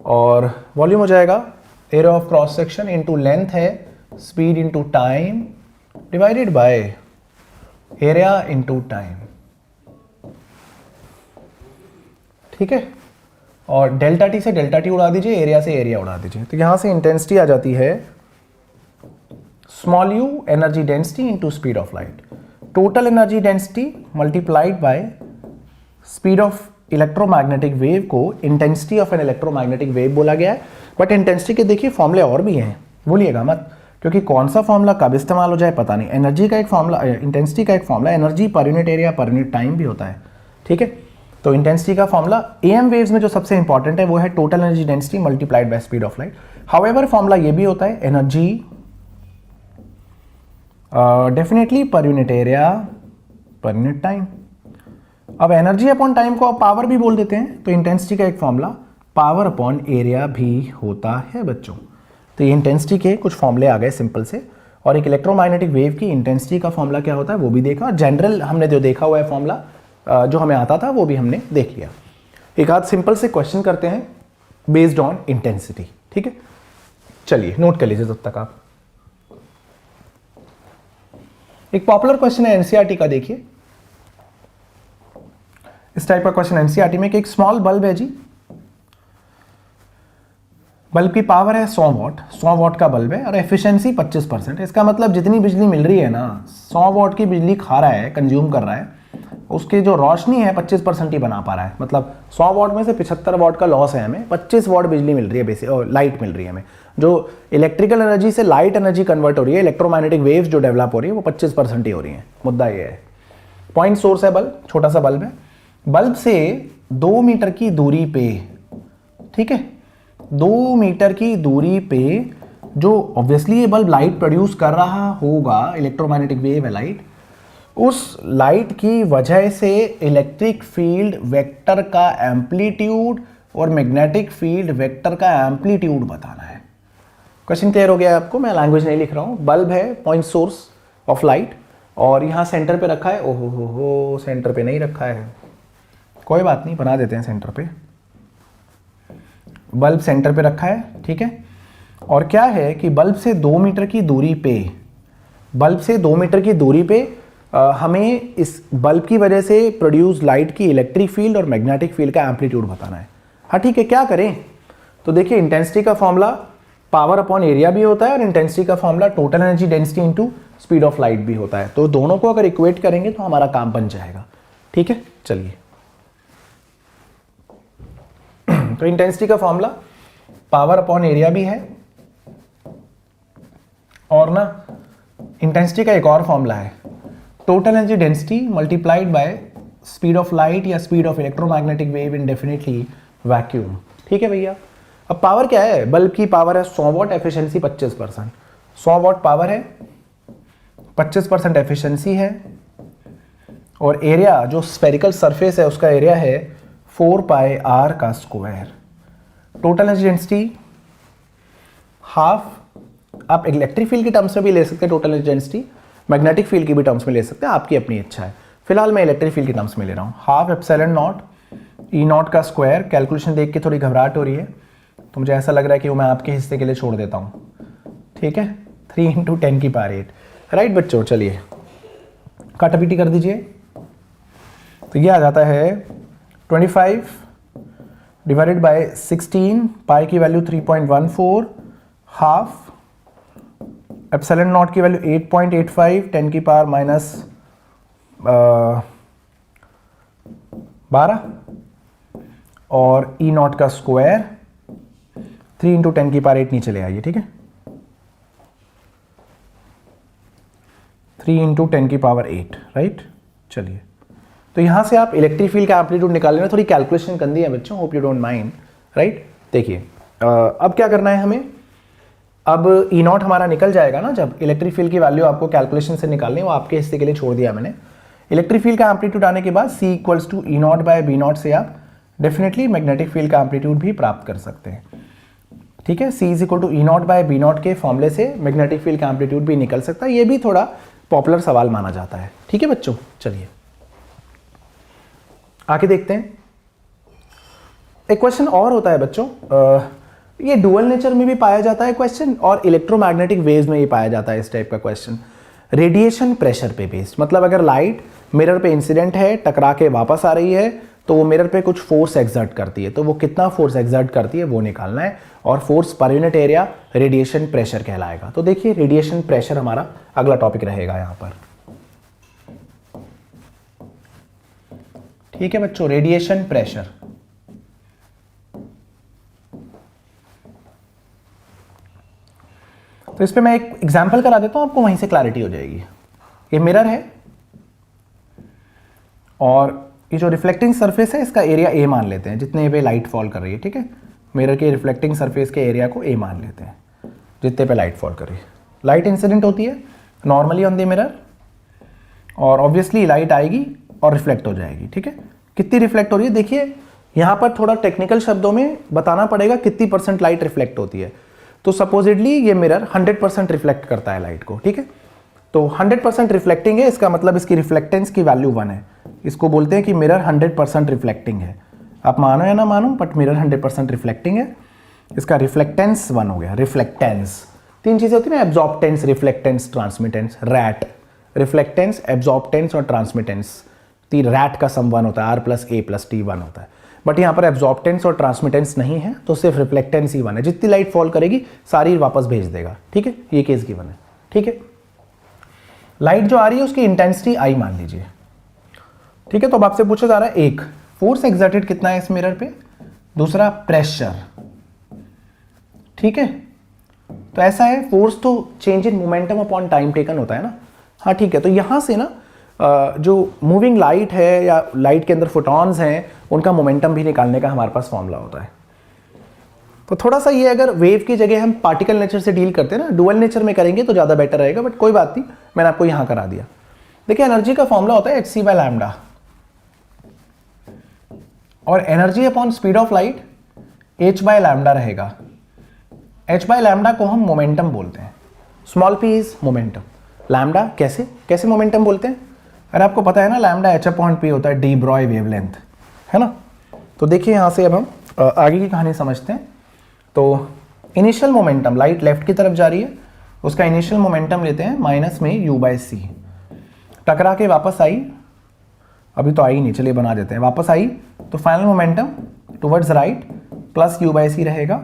और वॉल्यूम हो जाएगा area of cross section into length है speed into time divided by area into time. ठीक है, और डेल्टा टी से डेल्टा टी उड़ा दीजिए, एरिया से एरिया उड़ा दीजिए, तो यहां से इंटेंसिटी आ जाती है small u energy density into speed of light, total energy density multiplied by speed of electromagnetic wave को intensity of an electromagnetic wave बोला गया है। बट इंटेंसिटी के देखिए फॉर्मूले और भी हैं, भूलिएगा मत, क्योंकि कौन सा फॉर्मूला कब इस्तेमाल हो जाए पता नहीं। एनर्जी का एक फॉर्मूला, इंटेंसिटी का एक formula energy per unit area per unit time भी होता है, ठीक है। तो इंटेंसिटी का फॉर्मूला एएम वेव्स में जो सबसे इंपॉर्टेंट है वो है total energy density multiplied by speed of light. However formula ये भी होता है energy definitely per unit area per unit time. अब एनर्जी अपॉन टाइम को आप पावर भी बोल देते हैं, तो इंटेंसिटी का एक फॉर्मूला पावर अपॉन एरिया भी होता है बच्चों। तो ये इंटेंसिटी के कुछ फॉर्मूले आ गए सिंपल से, और एक इलेक्ट्रोमैग्नेटिक वेव की इंटेंसिटी का फॉर्मूला क्या होता है वो भी देखा, और जनरल हमने जो देखा हुआ है फॉर्मूला जो हमें आता था वो भी हमने देख लिया। एक आध सिंपल से क्वेश्चन करते हैं बेस्ड ऑन इंटेंसिटी, ठीक है। चलिए नोट कर लीजिए तब तक आप। एक पॉपुलर क्वेश्चन है एनसीईआरटी का, देखिए इस टाइप का क्वेश्चन एनसीईआरटी में कि एक स्मॉल बल्ब है जी, बल्ब की पावर है 100 वॉट, 100 वॉट का बल्ब है और एफिशिएंसी 25% है। इसका मतलब जितनी बिजली मिल रही है ना, 100 वॉट की बिजली खा रहा है, कंज्यूम कर रहा है, उसकी जो रोशनी है 25% ही बना पा रहा है। मतलब 100 वॉट में से 75 वॉट का लॉस है हमें, 25 वॉट बिजली मिल रही है, बेसिक लाइट मिल रही है हमें। जो इलेक्ट्रिकल एनर्जी से लाइट एनर्जी कन्वर्ट हो रही है, इलेक्ट्रोमैग्नेटिक वेव्स जो डेवलप हो रही है वो 25% ही हो रही है। मुद्दा ये है, पॉइंट सोर्स है बल्ब, छोटा सा बल्ब है, बल्ब से 2 मीटर की दूरी पे, ठीक है, 2 मीटर की दूरी पे जो ऑब्वियसली ये बल्ब लाइट प्रोड्यूस कर रहा होगा, इलेक्ट्रोमैग्नेटिक वेव है लाइट, उस लाइट की वजह से इलेक्ट्रिक फील्ड वेक्टर का एम्पलीट्यूड और मैग्नेटिक फील्ड वेक्टर का एम्पलीट्यूड बताना है। क्वेश्चन क्लियर हो गया है आपको? मैं लैंग्वेज नहीं लिख रहा हूँ। बल्ब है पॉइंट सोर्स ऑफ लाइट और यहाँ सेंटर पे रखा है। ओहो हो, सेंटर पे नहीं रखा है, कोई बात नहीं, बना देते हैं सेंटर पे। बल्ब सेंटर पे रखा है, ठीक है। और क्या है कि बल्ब से 2 मीटर की दूरी पे, बल्ब से 2 मीटर की दूरी पे हमें इस बल्ब की वजह से प्रोड्यूस लाइट की इलेक्ट्रिक फील्ड और मैग्नेटिक फील्ड का एम्पलीट्यूड बताना है। हाँ ठीक है, क्या करें? तो देखिए इंटेंसिटी का फॉर्मूला पावर अपॉन एरिया भी होता है और इंटेंसिटी का formula total energy density into speed of light भी होता है। तो दोनों को अगर इक्वेट करेंगे तो हमारा काम बन जाएगा, ठीक है। चलिए तो इंटेंसिटी का फॉर्मूला पावर अपॉन एरिया भी है, और ना इंटेंसिटी का एक और फॉर्मूला है total energy density multiplied by speed of light या speed of electromagnetic wave indefinitely vacuum, ठीक है भैया। अब पावर क्या है? बल्ब की पावर है 100 वॉट, एफिशिएंसी 25%। 100 वॉट पावर है, 25% एफिशिएंसी है, और एरिया जो स्फेरिकल सरफेस है उसका एरिया है 4 पाई आर का square. Total energy density half, आप इलेक्ट्रिक फील्ड की टर्म्स में भी ले सकते हैं total energy density, magnetic field की भी टर्म्स में ले सकते हैं, आपकी अपनी इच्छा है। फिलहाल मैं इलेक्ट्रिक फील्ड की टर्म्स में ले रहा हूँ। Half epsilon naught E not का स्क्वायर। कैलकुलेशन देख के थोड़ी घबराहट हो रही है तो मुझे ऐसा लग रहा है कि वो मैं आपके हिस्से के लिए छोड़ देता हूँ, ठीक है। 3 × 10⁸, राइट बच्चों। चलिए काटापीटी कर दीजिए, तो ये आ जाता है 25 डिवाइडेड बाय 16, पाई की वैल्यू 3.14, हाफ एप्सिलॉन नॉट की वैल्यू 8.85, 10 की पावर माइनस 12, और ई नॉट का स्क्वायर 3 × 10⁸ नीचे ले आइए, ठीक है। 3 × 10⁸, राइट। चलिए तो यहां से आप इलेक्ट्रिक फील्ड का एम्पलीट्यूड निकाल लेना। थोड़ी कैलकुलेशन करनी है बच्चों, hope you don't mind, right. देखिए अब क्या करना है हमें, अब ई नॉट हमारा निकल जाएगा ना, जब इलेक्ट्रिक फील्ड की वैल्यू आपको कैलकुलेशन से निकालनी है, वो आपके हिस्से के लिए छोड़ दिया मैंने। इलेक्ट्रिक फील्ड का एम्पलीट्यूड आने के बाद C = E0/B0 से आप डेफिनेटली मैग्नेटिक फील्ड का एम्पलीट्यूड भी प्राप्त कर सकते हैं, ठीक है। C = E0/B0 के फॉर्मूले से मैग्नेटिक फील्ड का एम्पलीट्यूड भी निकल सकता है। ये भी थोड़ा पॉपुलर सवाल माना जाता है, ठीक है बच्चों। चलिए आगे देखते हैं। एक क्वेश्चन और होता है बच्चों, ये डुअल नेचर में भी पाया जाता है क्वेश्चन, और इलेक्ट्रोमैग्नेटिक वेव्स में भी पाया जाता है इस टाइप का क्वेश्चन। रेडिएशन प्रेशर पे बेस्ड, मतलब अगर लाइट मिरर पे इंसिडेंट है, टकरा के वापस आ रही है, तो वो मिरर पे कुछ फोर्स एक्सर्ट करती है, तो वो कितना फोर्स एक्सर्ट करती है वो निकालना है, और force per unit area radiation pressure कहलाएगा। तो देखिए रेडिएशन प्रेशर हमारा अगला टॉपिक रहेगा यहाँ पर, ठीक है बच्चों, रेडिएशन प्रेशर। तो इस पे मैं एक एग्जांपल करा देता हूं, आपको वहीं से क्लैरिटी हो जाएगी। ये मिरर है और ये जो रिफ्लेक्टिंग सरफेस है इसका एरिया ए मान लेते हैं, जितने पे लाइट फॉल कर रही है। ठीक है, मिरर के रिफ्लेक्टिंग सरफेस के एरिया को ए मान लेते हैं, जितने पे लाइट फॉल कर रही है। लाइट इंसिडेंट होती है नॉर्मली ऑन द मिरर और ऑब्वियसली लाइट आएगी और रिफ्लेक्ट हो जाएगी। ठीक है, कितनी रिफ्लेक्ट हो रही है देखिए, यहाँ पर थोड़ा टेक्निकल शब्दों में बताना पड़ेगा कितनी % लाइट रिफ्लेक्ट होती है। तो सपोजिटली ये मिरर 100% रिफ्लेक्ट करता है लाइट को। ठीक है, तो 100% रिफ्लेक्टिंग है, इसका मतलब इसकी रिफ्लेक्टेंस की वैल्यू 1 है। इसको बोलते हैं कि मिरर 100% रिफ्लेक्टिंग है। आप मानो या ना मानो, बट मिरर 100% रिफ्लेक्टिंग है। इसका रिफ्लेक्टेंस 1 हो गया। रिफ्लेक्टेंस 3 चीजें होती है ना, एब्जॉर्प्टेंस, रिफ्लेक्टेंस, ट्रांसमिटेंस। रैट, रिफ्लेक्टेंस, एब्जॉर्प्टेंस और ट्रांसमिटेंस। रैट का सम 1 होता है, R+A+T 1 होता है। बट यहाँ पर एब्जॉर्प्टेंस और ट्रांसमिटेंस नहीं है, तो सिर्फ रिफ्लेक्टेंस ही 1 है। जितनी लाइट फॉल करेगी सारी वापस भेज देगा। ठीक है, ये केस गिवन है। ठीक है, लाइट जो आ रही है उसकी इंटेंसिटी I मान लीजिए। ठीक है, तो अब आपसे पूछा जा रहा है एक फोर्स एक्सर्टेड कितना है इस मिरर पे, दूसरा प्रेशर। ठीक है, तो ऐसा है, फोर्स तो change in momentum upon time taken होता है ना। हाँ ठीक है, तो यहां से ना जो मूविंग लाइट है या लाइट के अंदर फोटॉन्स हैं उनका मोमेंटम भी निकालने का हमारे पास फॉर्मूला होता है। तो थोड़ा सा ये, अगर वेव की जगह हम पार्टिकल नेचर से डील करते हैं ना, डुअल नेचर में करेंगे तो ज़्यादा बेटर रहेगा, बट कोई बात नहीं, मैंने आपको यहाँ करा दिया। देखिए, एनर्जी का फॉर्मूला होता है hc/λ और energy upon speed of light h/λ रहेगा। h/λ को हम मोमेंटम बोलते हैं। Small p is momentum, lambda कैसे मोमेंटम बोलते हैं? अरे आपको पता है ना, लैम्डा h/p होता है डी ब्रॉय वेवलेंथ, है ना। तो देखिए यहाँ से अब हम आगे की कहानी समझते हैं। तो इनिशियल मोमेंटम, लाइट लेफ्ट की तरफ जा रही है, उसका इनिशियल मोमेंटम लेते हैं माइनस में u/c। टकरा के वापस आई, अभी तो आई नहीं, चलिए बना देते हैं, वापस आई तो final momentum towards right plus u/c रहेगा।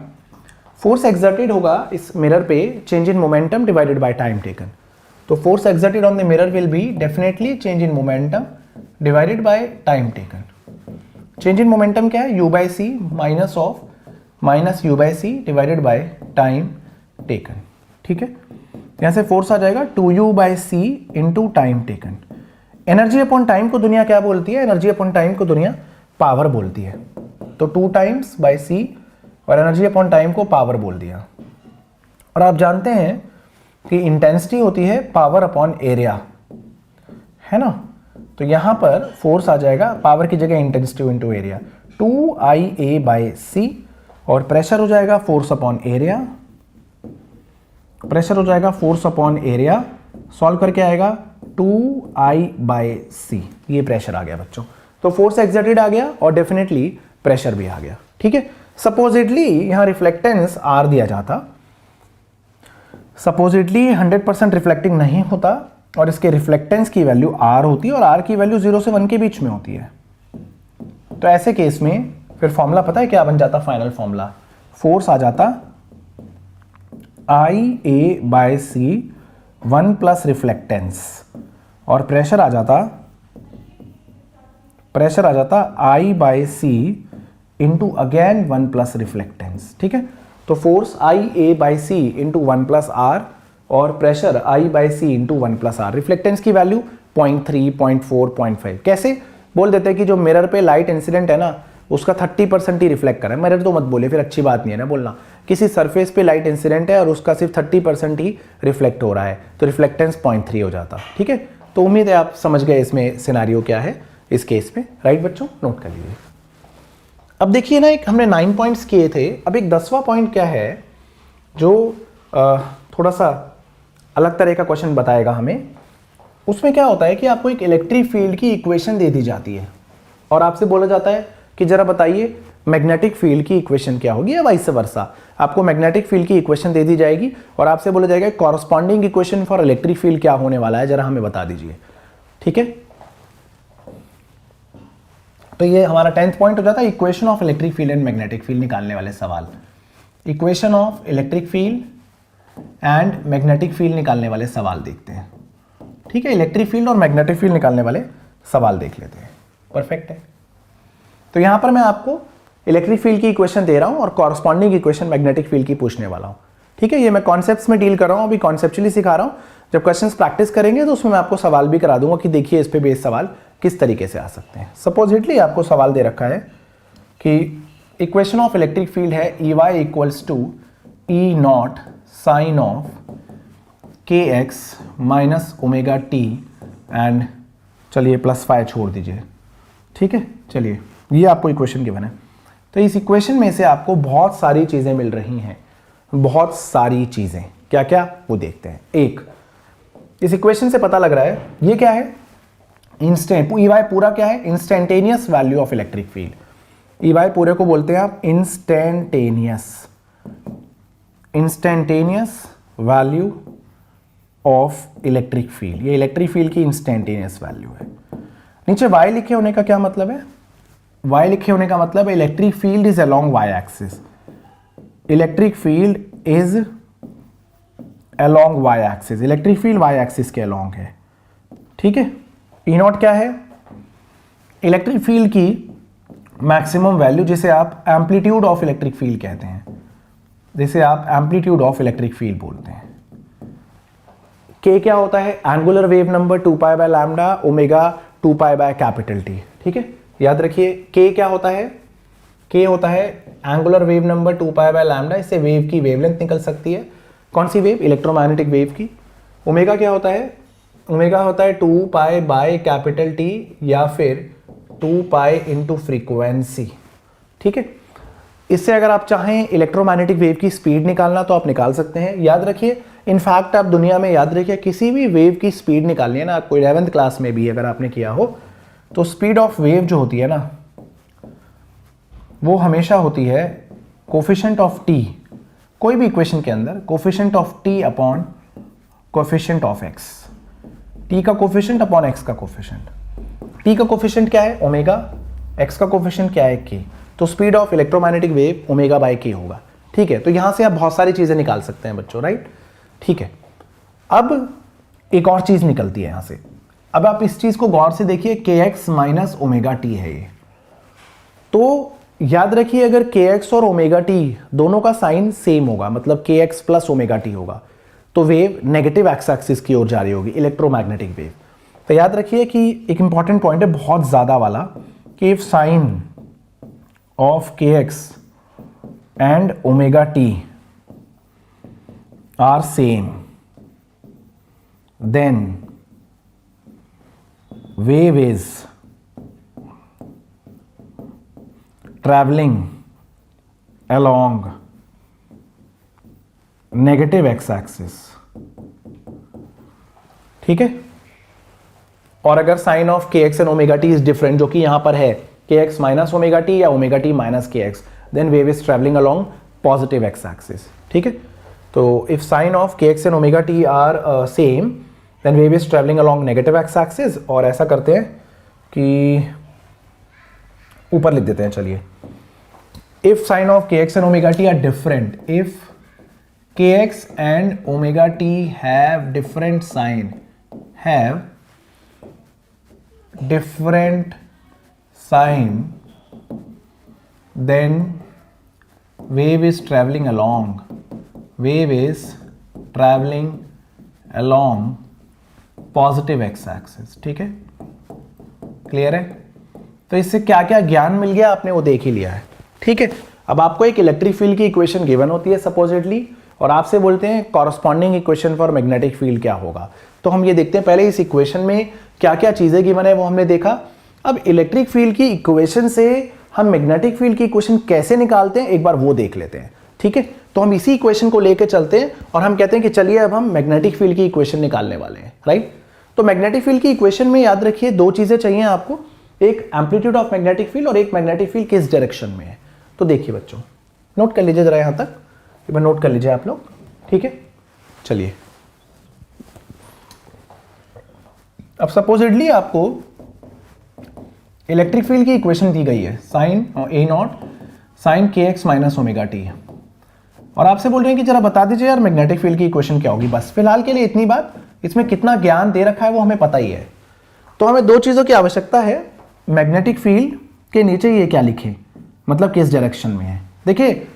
फोर्स एक्सर्टेड होगा इस मिरर पे, change in momentum divided by time taken. तो force exerted on the mirror will be definitely change in momentum divided by time taken. Change in momentum क्या है? u/c minus u/c divided by time taken. ठीक है, यहां से फोर्स आ जाएगा 2u/c into time taken. Energy upon time को दुनिया क्या बोलती है? एनर्जी अपॉन टाइम को दुनिया पावर बोलती है। तो 2 टाइम्स बाय c और एनर्जी अपॉन टाइम को पावर बोल दिया। और आप जानते हैं कि इंटेंसिटी होती है पावर अपॉन एरिया, है ना। तो यहां पर फोर्स आ जाएगा, पावर की जगह इंटेंसिटी इंटू एरिया, 2IA/c और प्रेशर हो जाएगा फोर्स अपॉन एरिया। प्रेशर हो जाएगा फोर्स अपॉन एरिया, सॉल्व करके आएगा 2I/c। ये प्रेशर आ गया बच्चों। तो फोर्स एक्सर्टेड आ गया और डेफिनेटली प्रेशर भी आ गया। ठीक है, सपोजिटली यहां रिफ्लेक्टेंस R दिया जाता, सपोजिटली 100% रिफ्लेक्टिंग नहीं होता और इसके रिफ्लेक्टेंस की वैल्यू R होती है और R की वैल्यू 0 से 1 के बीच में होती है। तो ऐसे केस में फिर फॉर्मूला पता है क्या बन जाता? फाइनल फॉर्मूला, फोर्स आ जाता IA/c 1 प्लस रिफ्लेक्टेंस और प्रेशर आ जाता I/c into again 1 plus reflectance. ठीक है, तो force IA/c into 1 plus R और pressure I/c into 1 plus R। Reflectance की वैल्यू 0.3, 0.4, 0.5। कैसे बोल देते हैं कि जो मिरर पे लाइट इंसिडेंट है ना, उसका 30% ही रिफ्लेक्ट कर रहा है। मिरर तो मत बोले, फिर अच्छी बात नहीं है ना बोलना। किसी सरफेस पे लाइट इंसिडेंट है और उसका सिर्फ 30% ही रिफ्लेक्ट हो रहा है, तो रिफ्लेक्टेंस 0.3 हो जाता। ठीक है, तो उम्मीद है आप समझ गए इसमें सिनेरियो क्या है इस केस में। राइट बच्चों, नोट कर लीजिए। अब देखिए ना, एक हमने 9 पॉइंट्स किए थे, अब एक 10वां पॉइंट क्या है जो थोड़ा सा अलग तरह का क्वेश्चन बताएगा हमें। उसमें क्या होता है कि आपको एक इलेक्ट्रिक फील्ड की इक्वेशन दे दी जाती है और आपसे बोला जाता है कि जरा बताइए मैग्नेटिक फील्ड की इक्वेशन क्या होगी, या वाइस वर्सा। आपको मैग्नेटिक फील्ड की इक्वेशन दे दी जाएगी और आपसे बोला जाएगा corresponding equation for electric field क्या होने वाला है, जरा हमें बता दीजिए। ठीक है, तो ये हमारा 10th पॉइंट हो जाता है, equation of electric field and magnetic field निकालने वाले सवाल। Equation of electric field and magnetic field निकालने वाले सवाल देखते हैं। ठीक है, इलेक्ट्रिक फील्ड और मैग्नेटिक फील्ड निकालने वाले सवाल देख लेते हैं। परफेक्ट है। तो यहाँ पर मैं आपको इलेक्ट्रिक फील्ड की इक्वेशन दे रहा हूँ और कॉरस्पॉन्डिंग इक्वेशन मैग्नेटिक फील्ड की पूछने वाला हूँ। ठीक है, ये मैं कॉन्सेप्ट्स में डील कर रहा हूँ, अभी कॉन्सेप्चुअली सिखा रहा हूँ। जब क्वेश्चंस प्रैक्टिस करेंगे तो उसमें मैं आपको सवाल भी करा दूंगा कि देखिए इस पे बेस्ड सवाल किस तरीके से आ सकते हैं। सपोजिटली आपको सवाल दे रखा है कि इक्वेशन ऑफ इलेक्ट्रिक फील्ड है E Y equals to E naught sine of के x minus omega T and चलिए प्लस फाइव छोड़ दीजिए। ठीक है, चलिए ये आपको इक्वेशन गिवन है। तो इस इक्वेशन में से आपको बहुत सारी चीज़ें मिल रही हैं, बहुत सारी चीज़ें, क्या क्या वो देखते हैं। एक, इस इक्वेशन से पता लग रहा है ये क्या है, इंस्टेंट ई वाई पूरा क्या है, instantaneous value of electric field. E y पूरे को बोलते हैं आप instantaneous value of electric field. ये इलेक्ट्रिक फील्ड की इंस्टेंटेनियस वैल्यू है। नीचे वाई लिखे होने का क्या मतलब है, वाई लिखे होने का मतलब है electric field is along y axis. Electric field is along y axis, electric field y axis के अलोंग है। ठीक है, ई नॉट क्या है, इलेक्ट्रिक फील्ड की मैक्सिमम वैल्यू, जिसे आप एम्पलीट्यूड ऑफ इलेक्ट्रिक फील्ड कहते हैं, जिसे आप एम्पलीट्यूड ऑफ इलेक्ट्रिक फील्ड बोलते हैं। के क्या होता है, angular wave number 2 pi by lambda omega 2 pi by capital T. ठीक है, याद रखिए के क्या होता है, के होता है angular wave number 2 pi by lambda, इससे वेव की वेवलेंथ निकल सकती है। कौन सी वेव, इलेक्ट्रोमैग्नेटिक वेव की। ओमेगा क्या होता है, ओमेगा होता है 2 पाई बाय कैपिटल टी या फिर 2 पाई इंटू फ्रीक्वेंसी। ठीक है, इससे अगर आप चाहें इलेक्ट्रोमैग्नेटिक वेव की स्पीड निकालना तो आप निकाल सकते हैं। याद रखिए, इनफैक्ट आप दुनिया में याद रखिए किसी भी वेव की स्पीड निकालनी है ना, आपको 11th क्लास में भी अगर आपने किया हो तो स्पीड ऑफ वेव जो होती है ना वो हमेशा होती है कोफिशिएंट ऑफ टी, कोई भी इक्वेशन के अंदर coefficient of t upon coefficient of x. T का कोफिशिएंट अपॉन एक्स का कोफिशिएंट। टी का कोफिशिएंट क्या है ओमेगा, एक्स का कोफिशिएंट क्या है के, तो speed of electromagnetic wave omega by के होगा। ठीक है, तो यहां से आप बहुत सारी चीजें निकाल सकते हैं बच्चों, राइट। ठीक है, अब एक और चीज निकलती है यहां से। अब आप इस चीज को गौर से देखिए, के एक्स माइनस ओमेगा टी है ये। तो याद रखिए अगर के एक्स और ओमेगा टी दोनों का साइन सेम होगा, मतलब के एक्स प्लस ओमेगा टी होगा, तो वेव नेगेटिव एक्स एक्सिस की ओर जा रही होगी, इलेक्ट्रोमैग्नेटिक वेव। तो याद रखिए कि एक इंपॉर्टेंट पॉइंट है बहुत ज्यादा वाला, कि इफ साइन ऑफ के x and omega T are same then wave is traveling along negative x axis। ठीक है, और अगर साइन ऑफ के x and omega t is different, जो कि यहां पर है k x minus omega t या omega t minus k x, then wave is travelling along positive x axis. ठीक है, तो इफ साइन ऑफ के x and omega T are same then wave is travelling along negative x axis. और ऐसा करते हैं कि ऊपर लिख देते हैं, चलिए, इफ साइन ऑफ के x and omega T are different, if K x and omega T have different sign, have different sign, then wave is travelling along, wave is travelling along positive x axis. ठीक है, क्लियर है। तो इससे क्या क्या ज्ञान मिल गया आपने वो देख ही लिया है। ठीक है, अब आपको एक इलेक्ट्रिक फील्ड की इक्वेशन गिवन होती है सपोजिटली, और आपसे बोलते हैं corresponding equation for magnetic field क्या होगा। तो हम ये देखते हैं पहले इस इक्वेशन में क्या क्या चीजें गिवन है वो हमने देखा। अब इलेक्ट्रिक फील्ड की इक्वेशन से हम मैग्नेटिक फील्ड की इक्वेशन कैसे निकालते हैं एक बार वो देख लेते हैं। ठीक है, तो हम इसी इक्वेशन को लेकर चलते हैं और हम कहते हैं कि चलिए अब हम मैग्नेटिक फील्ड की इक्वेशन निकालने वाले हैं, राइट। तो मैग्नेटिक फील्ड की इक्वेशन में याद रखिए दो चीजें चाहिए आपको, एक एम्पलीट्यूड ऑफ मैग्नेटिक फील्ड और एक मैग्नेटिक फील्ड किस डायरेक्शन में है। तो देखिए बच्चों, नोट कर लीजिए जरा यहां तक, एक बार नोट कर लीजिए आप लोग। ठीक है, चलिए अब सपोजिटली आपको इलेक्ट्रिक फील्ड की इक्वेशन दी गई है, साइन ए नॉट साइन के एक्स माइनस ओमेगा टी, और आपसे बोल रहे हैं कि जरा बता दीजिए यार मैग्नेटिक फील्ड की इक्वेशन क्या होगी। बस फिलहाल के लिए इतनी बात, इसमें कितना ज्ञान दे रखा है वो हमें पता ही है। तो हमें दो चीजों की आवश्यकता है, मैग्नेटिक फील्ड के नीचे ये क्या लिखे, मतलब किस डायरेक्शन में है। देखिए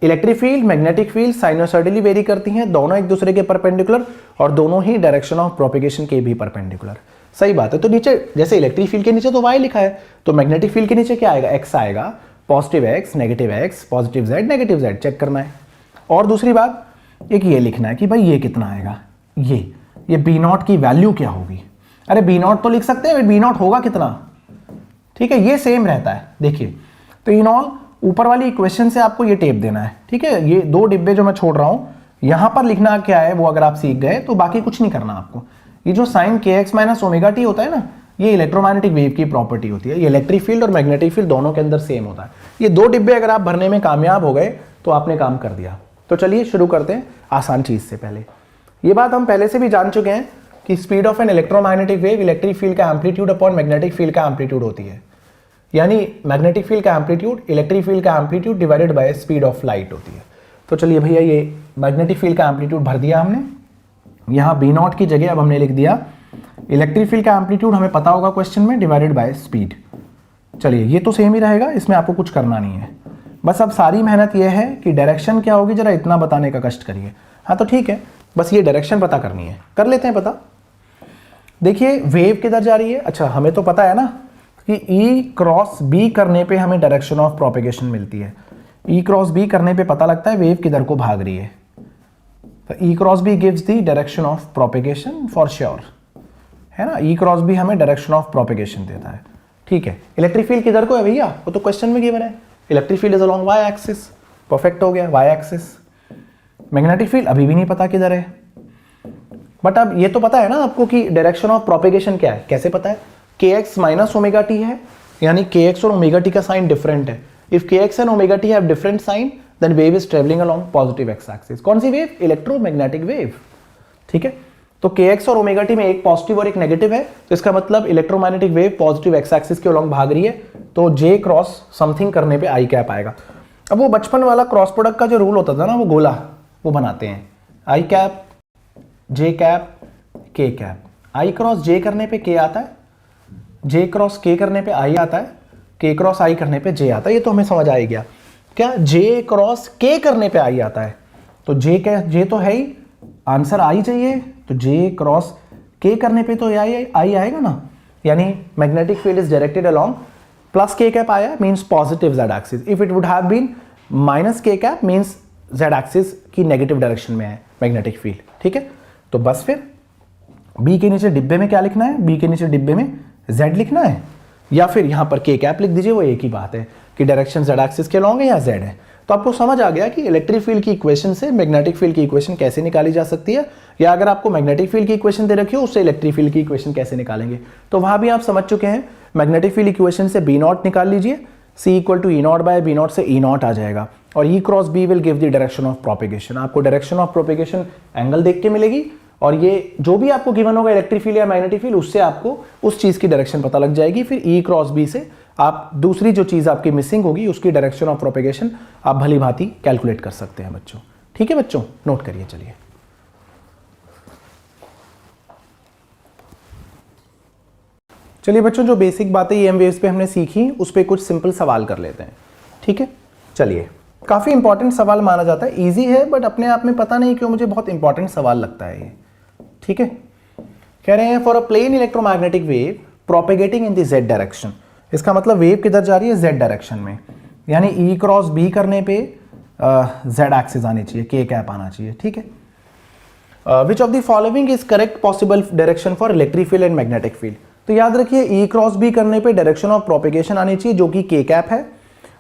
electric field, magnetic field sinusoidally vary करती हैं, दोनों एक दूसरे के परपेंडिकुलर और दोनों ही डायरेक्शन ऑफ प्रोपेगेशन के भी परपेंडिकुलर। सही बात है। तो नीचे जैसे इलेक्ट्रिक फील्ड के नीचे तो y लिखा है, तो मैग्नेटिक फील्ड के नीचे क्या आएगा, x आएगा, positive x, negative x, positive z, negative z check करना है। और दूसरी बात एक ये लिखना है कि भाई ये कितना आएगा, ये b0 की वैल्यू क्या होगी। अरे b0 तो लिख सकते हैं, b0 होगा कितना, ठीक है, ये सेम रहता है। देखिए तो इन ऑल ऊपर वाली इक्वेशन से आपको ये टेप देना है, ठीक है। ये दो डिब्बे जो मैं छोड़ रहा हूं यहां पर लिखना क्या है वो अगर आप सीख गए तो बाकी कुछ नहीं करना आपको। ये जो sign kx minus omega t होता है ना, ये इलेक्ट्रोमैग्नेटिक वेव की प्रॉपर्टी होती है। ये इलेक्ट्रिक फील्ड और मैग्नेटिक फील्ड दोनों के अंदर सेम होता है। ये दो डिब्बे अगर आप भरने में कामयाब हो गए तो आपने काम कर दिया। तो चलिए शुरू करते हैं आसान चीज से। पहले ये बात हम पहले से भी जान चुके हैं कि speed of an electromagnetic wave electric field का एम्पलीट्यूड अपॉन मैग्नेटिक फील्ड का एम्पलीट्यूड होती है। यानी मैग्नेटिक फील्ड का एम्पलीट्यूड इलेक्ट्रिक फील्ड का amplitude divided bye speed of light होती है। तो चलिए भैया ये मैग्नेटिक फील्ड का एम्पलीट्यूड भर दिया हमने, यहाँ b0 की जगह अब हमने लिख दिया इलेक्ट्रिक फील्ड का एम्पलीट्यूड, हमें पता होगा क्वेश्चन में, डिवाइडेड बाय स्पीड। चलिए ये तो सेम ही रहेगा, इसमें आपको कुछ करना नहीं है। बस अब सारी मेहनत ये है कि डायरेक्शन क्या होगी जरा इतना बताने का कष्ट करिए। हाँ तो ठीक है, बस ये डायरेक्शन पता करनी है, कर लेते हैं पता। देखिए वेव किधर जा रही है, अच्छा हमें तो पता है ना कि E क्रॉस B करने पे हमें डायरेक्शन ऑफ प्रोपेगेशन मिलती है। E क्रॉस B करने पे पता लगता है वेव किधर को भाग रही है। तो E cross B gives the direction of propagation for sure, है ना। E क्रॉस B हमें डायरेक्शन ऑफ प्रोपेगेशन देता है, ठीक है। इलेक्ट्रिक फील्ड किधर को है भैया, वो तो क्वेश्चन में गिवन है, electric field is along y axis, perfect हो गया, y एक्सिस। मैग्नेटिक फील्ड अभी भी नहीं पता किधर है, बट अब ये तो पता है ना आपको कि डायरेक्शन ऑफ प्रोपेगेशन क्या है। कैसे पता है, kx माइनस ओमेगा टी है, यानी kx और ओमेगा टी का साइन डिफरेंट है। If kx and omega T have different sign then wave is travelling along positive x axis. कौन सी वेव, इलेक्ट्रोमैग्नेटिक वेव, ठीक है। तो kx और ओमेगा टी में एक पॉजिटिव और एक नेगेटिव है, तो इसका मतलब electromagnetic wave positive x axis के अलोंग भाग रही है, तो j क्रॉस समथिंग करने पे i कैप आएगा। अब वो बचपन वाला क्रॉस प्रोडक्ट का जो रूल होता था ना, वो गोला वो बनाते हैं, i cap j cap k cap, i cross j करने पे k आता है, j क्रॉस k करने पे i आता है, k क्रॉस i करने पे j आता है। ये तो हमें समझ आ गया। क्या j क्रॉस k करने पे i आता है, तो j तो है ही, आंसर i चाहिए, तो j क्रॉस k करने पे तो i आएगा ना, यानी magnetic field is directed along plus k cap आया means positive z axis. If it would have been minus k cap means z axis की नेगेटिव डायरेक्शन में है मैग्नेटिक फील्ड, ठीक है। तो बस फिर b के नीचे डिब्बे में क्या लिखना है, b के नीचे डिब्बे में z लिखना है, या फिर यहां पर k कैप लिख दीजिए, वो एक ही बात है कि डायरेक्शन z एक्सिस के अलोंग है या z है। तो आपको समझ आ गया कि इलेक्ट्रिक फील्ड की इक्वेशन से मैग्नेटिक फील्ड की इक्वेशन कैसे निकाली जा सकती है, या अगर आपको मैग्नेटिक फील्ड की इक्वेशन दे रखी हो उससे इलेक्ट्रिक फील्ड की इक्वेशन कैसे निकालेंगे, तो वहां भी आप समझ चुके हैं। मैग्नेटिक फील्ड इक्वेशन से b0 निकाल लीजिए, c equal to E0 bye B0 से E0 आ जाएगा, और E cross B will give the direction of propagation. आपको डायरेक्शन ऑफ प्रोपेगेशन एंगल देख के मिलेगी, और ये जो भी आपको गिवन होगा इलेक्ट्रिक फील्ड या मैग्नेटिक फील्ड, उससे आपको उस चीज की डायरेक्शन पता लग जाएगी। फिर E क्रॉस B से आप दूसरी जो चीज आपकी मिसिंग होगी उसकी डायरेक्शन ऑफ प्रोपेगेशन आप भली भांति कैलकुलेट कर सकते हैं बच्चों, ठीक है बच्चों, नोट करिए। चलिए चलिए बच्चों, जो बेसिक बातें EM वेव्स पे हमने सीखी उस पर कुछ सिंपल सवाल कर लेते हैं, ठीक है। चलिए, काफी इंपॉर्टेंट सवाल माना जाता है, इजी है बट अपने आप में पता नहीं क्यों मुझे बहुत इंपॉर्टेंट सवाल लगता है ये, ठीक है। कह रहे हैं for a plane electromagnetic wave propagating in the z direction. इसका मतलब वेव किधर जा रही है, z डायरेक्शन में, यानी E क्रॉस B करने पे z एक्सिस आनी चाहिए, k कैप आना चाहिए, ठीक है। Which of the following is correct possible direction for electric field and magnetic field. तो याद रखिए E क्रॉस B करने पे डायरेक्शन ऑफ प्रोपेगेशन आनी चाहिए जो कि k कैप है,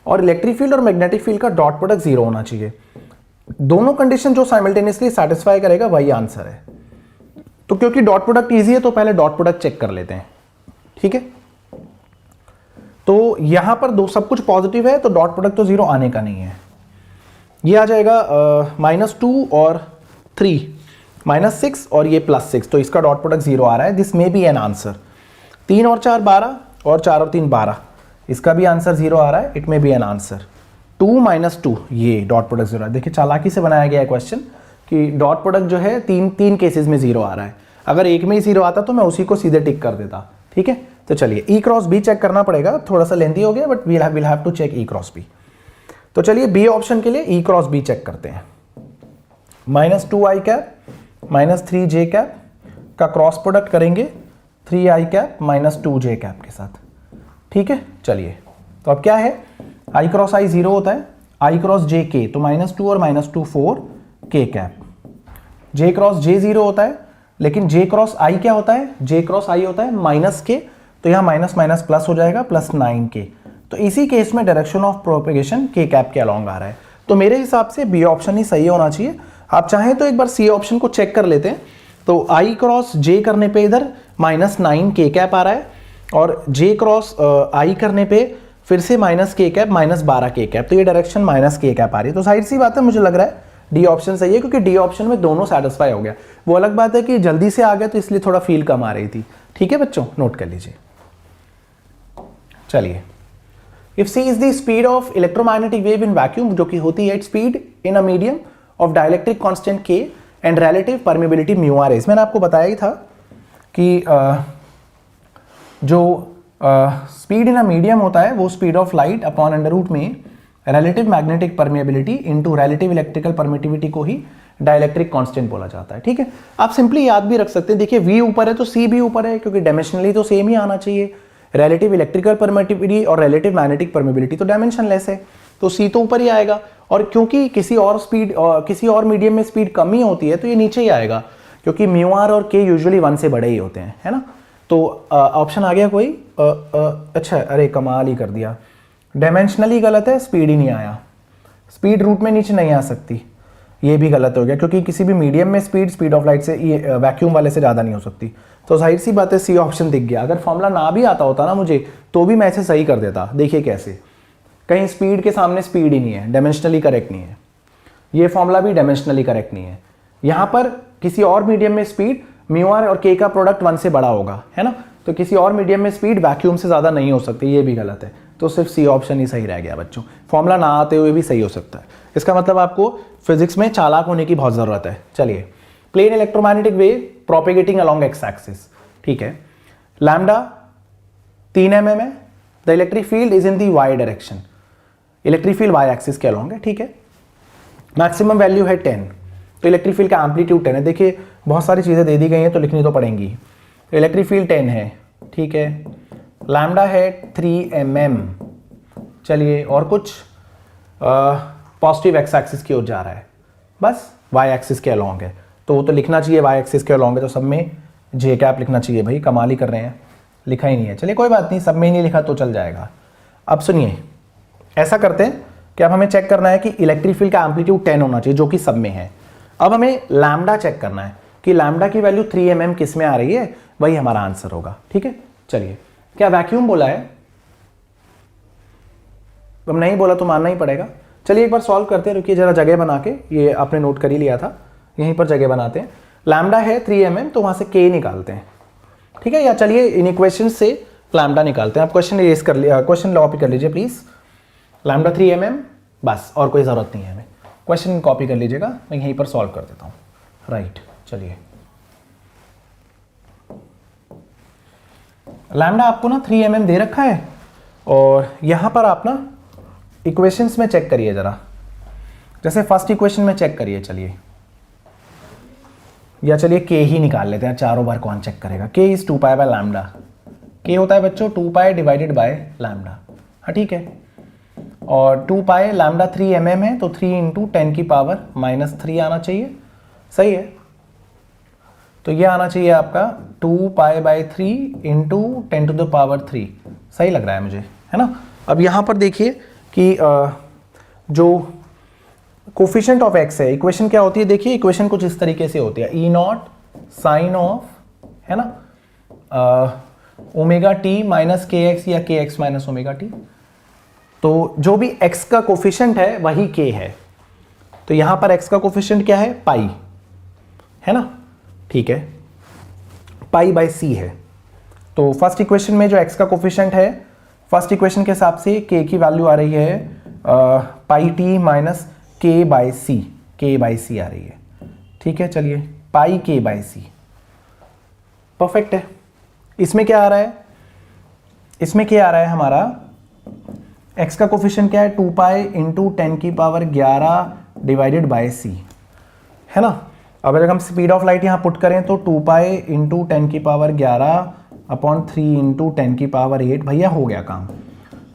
और इलेक्ट्रिक फील्ड और मैग्नेटिक फील्ड का डॉट प्रोडक्ट 0 होना चाहिए। दोनों कंडीशन जो साइमल्टेनियसली सेटिस्फाई करेगा वही आंसर है। तो क्योंकि डॉट प्रोडक्ट इजी है तो पहले डॉट प्रोडक्ट चेक कर लेते हैं, ठीक है। तो यहां पर दो सब कुछ पॉजिटिव है तो डॉट प्रोडक्ट तो 0 आने का नहीं है। ये आ जाएगा -2 और 3, -6 और ये +6, तो इसका डॉट प्रोडक्ट 0 आ रहा है। This may be an answer. 3 और 4 12 और 4 और 3 12, इसका भी आंसर 0 आ रहा है, it may be an answer. 2 - 2 ये डॉट प्रोडक्ट 0 है। देखिए चालाकी से बनाया गया है क्वेश्चन कि डॉट प्रोडक्ट जो है तीन केसेस में 0 आ रहा है। अगर एक में ही 0 आता तो मैं उसी को सीधे टिक कर देता, ठीक है। तो चलिए ई क्रॉस बी चेक करना पड़ेगा, थोड़ा सा लेंथी हो गया but will have to check E cross B. तो चलिए बी ऑप्शन के लिए ई क्रॉस बी चेक करते हैं। -2i कैप -3j कैप का क्रॉस प्रोडक्ट करेंगे 3i कैप -2j कैप के साथ। ठीक है, चलिए तो अब क्या है, i क्रॉस i 0 होता है, i क्रॉस j k, तो -2 और -2 4 k cap. j cross j 0 होता है, लेकिन j क्रॉस i क्या होता है, j क्रॉस i होता है -k, तो यहाँ माइनस माइनस प्लस हो जाएगा, +9k। तो इसी केस में direction of propagation k cap के अलॉन्ग आ रहा है। तो मेरे हिसाब से बी ऑप्शन ही सही होना चाहिए। आप चाहें तो एक बार सी ऑप्शन को चेक कर लेते हैं। तो i क्रॉस j करने पे इधर -9k कैप आ रहा है, और j क्रॉस i करने पे फिर से -k कैप -12k कैप, तो ये डायरेक्शन -k कैप आ रही है। तो जाहिर सी बात है, मुझे लग रहा है डी ऑप्शन सही है, क्योंकि डी ऑप्शन में दोनों सेटिस्फाई हो गया। वो अलग बात है कि जल्दी से आ गया तो इसलिए थोड़ा फील कम आ रही थी। ठीक है बच्चों, नोट कर लीजिए। चलिए, if c is the speed of electromagnetic wave in vacuum, जो कि होती है speed in a medium of dielectric constant k and relative permeability μr is. मैंने आपको बताया ही था कि जो स्पीड इन अ मीडियम होता है वो speed of light upon under root में relative magnetic permeability into relative electrical permittivity को ही डाइलेक्ट्रिक कांस्टेंट बोला जाता है। ठीक है, आप सिंपली याद भी रख सकते हैं। देखिए v ऊपर है तो c भी ऊपर है, क्योंकि डायमेंशनली तो सेम ही आना चाहिए। रिलेटिव इलेक्ट्रिकल परमिटिविटी और रिलेटिव मैग्नेटिक परमिबिलिटी तो डायमेंशनलेस है, तो c तो ऊपर ही आएगा। और क्योंकि किसी और मीडियम में स्पीड कम ही होती है तो ये नीचे ही आएगा, क्योंकि μr और k यूजुअली 1 से बड़े ही होते हैं, है ना। तो ऑप्शन आ गया कोई, अच्छा, अरे कमाल ही कर दिया, डायमेंशनली गलत है, स्पीड ही नहीं आया। स्पीड रूट में नीचे नहीं आ सकती, ये भी गलत हो गया, क्योंकि किसी भी मीडियम में स्पीड ऑफ लाइट से वैक्यूम वाले से ज़्यादा नहीं हो सकती। तो जाहिर सी बात है सी ऑप्शन दिख गया। अगर फॉर्मूला ना भी आता होता ना मुझे, तो भी मैं इसे सही कर देता। देखिए कैसे, कहीं स्पीड के सामने स्पीड ही नहीं है, डायमेंशनली करेक्ट नहीं है। ये फॉर्मूला भी डायमेंशनली करेक्ट नहीं है। यहाँ पर किसी और मीडियम में स्पीड μr और k का प्रोडक्ट 1 से बड़ा होगा, है ना। तो किसी और मीडियम में स्पीड वैक्यूम से ज़्यादा नहीं हो सकती, ये भी गलत है। तो सिर्फ सी ऑप्शन ही सही रह गया बच्चों। फॉर्मूला ना आते हुए भी सही हो सकता है। इसका मतलब आपको फिजिक्स में चालाक होने की बहुत ज़रूरत है। चलिए, plane electromagnetic wave propagating along x axis. ठीक है, लैम्डा 3 mm है, the electric field is in the y direction. Electric field y axis के अलोंग है। ठीक है, मैक्सिमम वैल्यू है 10, तो इलेक्ट्रिक फील्ड का एम्पलीट्यूड 10 है। देखिए बहुत सारी चीज़ें दे दी गई हैं तो लिखनी तो पड़ेंगी। इलेक्ट्रिक फील्ड 10 है, ठीक है। लैम्डा है 3 mm। चलिए, और कुछ पॉजिटिव एक्स एक्सिस की ओर जा रहा है, बस वाई एक्सिस के अलोंग है, तो वो तो लिखना चाहिए वाई एक्सिस के अलोंग है, तो सब में जे कैप लिखना चाहिए। भाई कमाल ही कर रहे हैं, लिखा ही नहीं है। चलिए कोई बात नहीं, सब में नहीं लिखा तो चल जाएगा। अब सुनिए, ऐसा करते हैं कि अब हमें चेक करना है कि इलेक्ट्रिक फील्ड का एम्पलीट्यूड 10 होना चाहिए, जो कि सब में है। अब हमें लैम्डा चेक करना है कि लैम्डा की वैल्यू 3 mm किस में आ रही है, वही हमारा आंसर होगा। ठीक है, चलिए, क्या वैक्यूम बोला है? अब नहीं बोला तो मानना ही पड़ेगा। चलिए एक बार सॉल्व करते हैं, रुकिए जरा जगह बना के, ये आपने नोट कर ही लिया था, यहीं पर जगह बनाते हैं। लैम्डा है 3 mm, तो वहां से k निकालते हैं। ठीक है, या चलिए इन इक्वेशन से लैम्डा निकालते हैं। आप क्वेश्चन इरेज कर लिया, क्वेश्चन कॉपी कर लीजिए प्लीज। लैम्डा 3 mm, बस, और कोई ज़रूरत नहीं है हमें। क्वेश्चन कॉपी कर लीजिएगा, मैं यहीं पर सॉल्व कर देता हूँ। राइट, चलिए, लैम्डा आपको ना 3 mm दे रखा है, और यहाँ पर आप ना इक्वेशंस में चेक करिए जरा। जैसे फर्स्ट इक्वेशन में चेक करिए, चलिए, या चलिए k ही निकाल लेते हैं, चारों बार कौन चेक करेगा। k is 2 pi by lambda. k होता है बच्चों 2 पाई डिवाइडेड बाय लैम्डा। हाँ ठीक है, और 2 पाई लैम्डा 3 mm है, तो 3 इंटू 10 की पावर -3 आना चाहिए। सही है, तो ये आना चाहिए आपका 2 pi by 3 into 10 to the power 3। सही लग रहा है मुझे, है ना। अब यहाँ पर देखिए कि जो कोफिशिएंट ऑफ एक्स है, इक्वेशन क्या होती है, देखिए इक्वेशन कुछ इस तरीके से होती है, ई नॉट साइन ऑफ, है ना, omega t minus k x या के एक्स माइनस ओमेगा टी। तो जो भी x का कोफिशिएंट है वही k है। तो यहां पर x का कोफिशिएंट क्या है, पाई, है ना। ठीक है, पाई बाई सी है। तो फर्स्ट इक्वेशन में जो x का कोफिशिएंट है, फर्स्ट इक्वेशन के हिसाब से k की वैल्यू आ रही है पाई टी माइनस के बाई सी आ रही है। ठीक है, चलिए, पाई के बाई सी, परफेक्ट है। इसमें क्या आ रहा है, इसमें क्या आ रहा है हमारा, x का कोफिशिएंट क्या है 2 pi into 10⁻11 divided by c, है ना। अब अगर हम स्पीड ऑफ लाइट यहाँ पुट करें तो 2 पाई इंटू 10⁻11 अपॉन 3 इंटू 10⁸ भैया हो गया काम।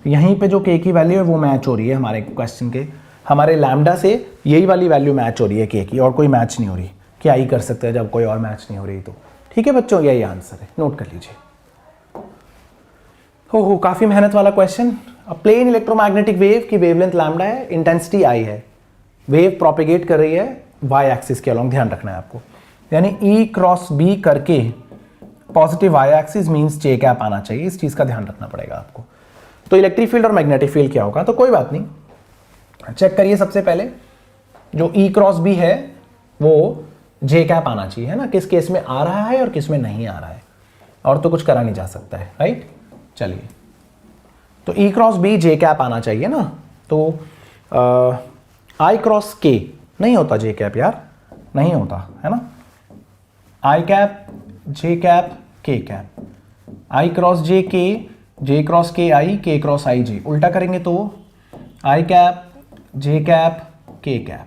यहीं पे जो k की वैल्यू है वो मैच हो रही है हमारे क्वेश्चन के, हमारे लैम्डा से यही वाली वैल्यू मैच हो रही है k की, और कोई मैच नहीं हो रही। क्या ही कर सकते हैं जब कोई और मैच नहीं हो रही तो। ठीक है बच्चों, यही आंसर है, नोट कर लीजिए। हो काफी मेहनत वाला क्वेश्चन। प्लेन इलेक्ट्रोमैग्नेटिक वेव की वेवलेंथ लैम्डा है, इंटेंसिटी आई है, वेव प्रोपेगेट कर रही है वाई एक्सिस के अलॉन्ग, ध्यान रखना है आपको। यानी E क्रॉस B करके पॉजिटिव वाई एक्सिस मींस जे कैप आना चाहिए, इस चीज का ध्यान रखना पड़ेगा आपको। तो इलेक्ट्रिक फील्ड और मैग्नेटिक फील्ड क्या होगा, तो कोई बात नहीं, चेक करिए सबसे पहले जो E क्रॉस B है वो जे कैप आना चाहिए, है ना, किस केस में आ रहा है और किस में नहीं आ रहा है, और तो कुछ करा नहीं जा सकता है, राइट। चलिए, तो E क्रॉस B जे कैप आना चाहिए ना, तो I क्रॉस K नहीं होता जे कैप यार, नहीं होता, है ना। I cap J cap K cap, I cross J K, J cross K I, K cross I J, उल्टा करेंगे तो I cap J cap K cap,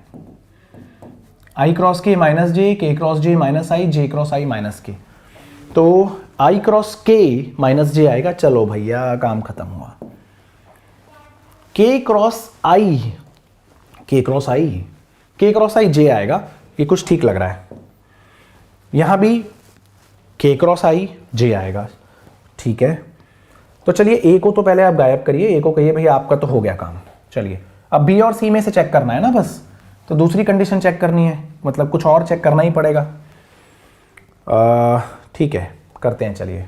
I cross K minus J, K cross J minus I, J cross I minus K, तो I cross K minus J आएगा। चलो भैया काम खत्म हुआ। K cross I, K cross I, K cross I J आएगा, ये कुछ ठीक लग रहा है। यहां भी K क्रॉस I J आएगा, ठीक है। तो चलिए A को तो पहले आप गायब करिए, A को कहिए भैया आपका तो हो गया काम। चलिए अब B और C में से चेक करना है ना बस, तो दूसरी कंडीशन चेक करनी है, मतलब कुछ और चेक करना ही पड़ेगा। ठीक है, करते हैं। चलिए,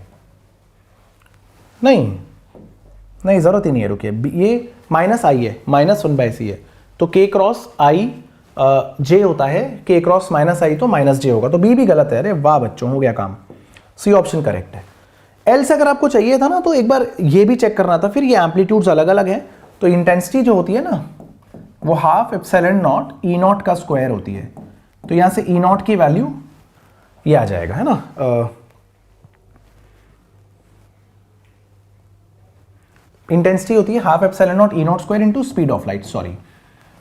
नहीं ज़रूरत ही नहीं है, रुकिए, ये माइनस आई है, -1/c है, तो K क्रॉस I J होता है, K क्रॉस माइनस I तो माइनस J होगा, तो B भी गलत है। अरे वाह बच्चों, हो गया काम, C ऑप्शन करेक्ट है। L से अगर आपको चाहिए था ना तो एक बार ये भी चेक करना था, फिर ये एम्पलीट्यूड्स अलग अलग हैं, तो इंटेंसिटी जो होती है ना वो half epsilon not E not का स्क्वायर होती है, तो यहां से E नॉट की वैल्यू ये आ जाएगा, है ना। इंटेंसिटी होती है half epsilon not E not square into speed of light, sorry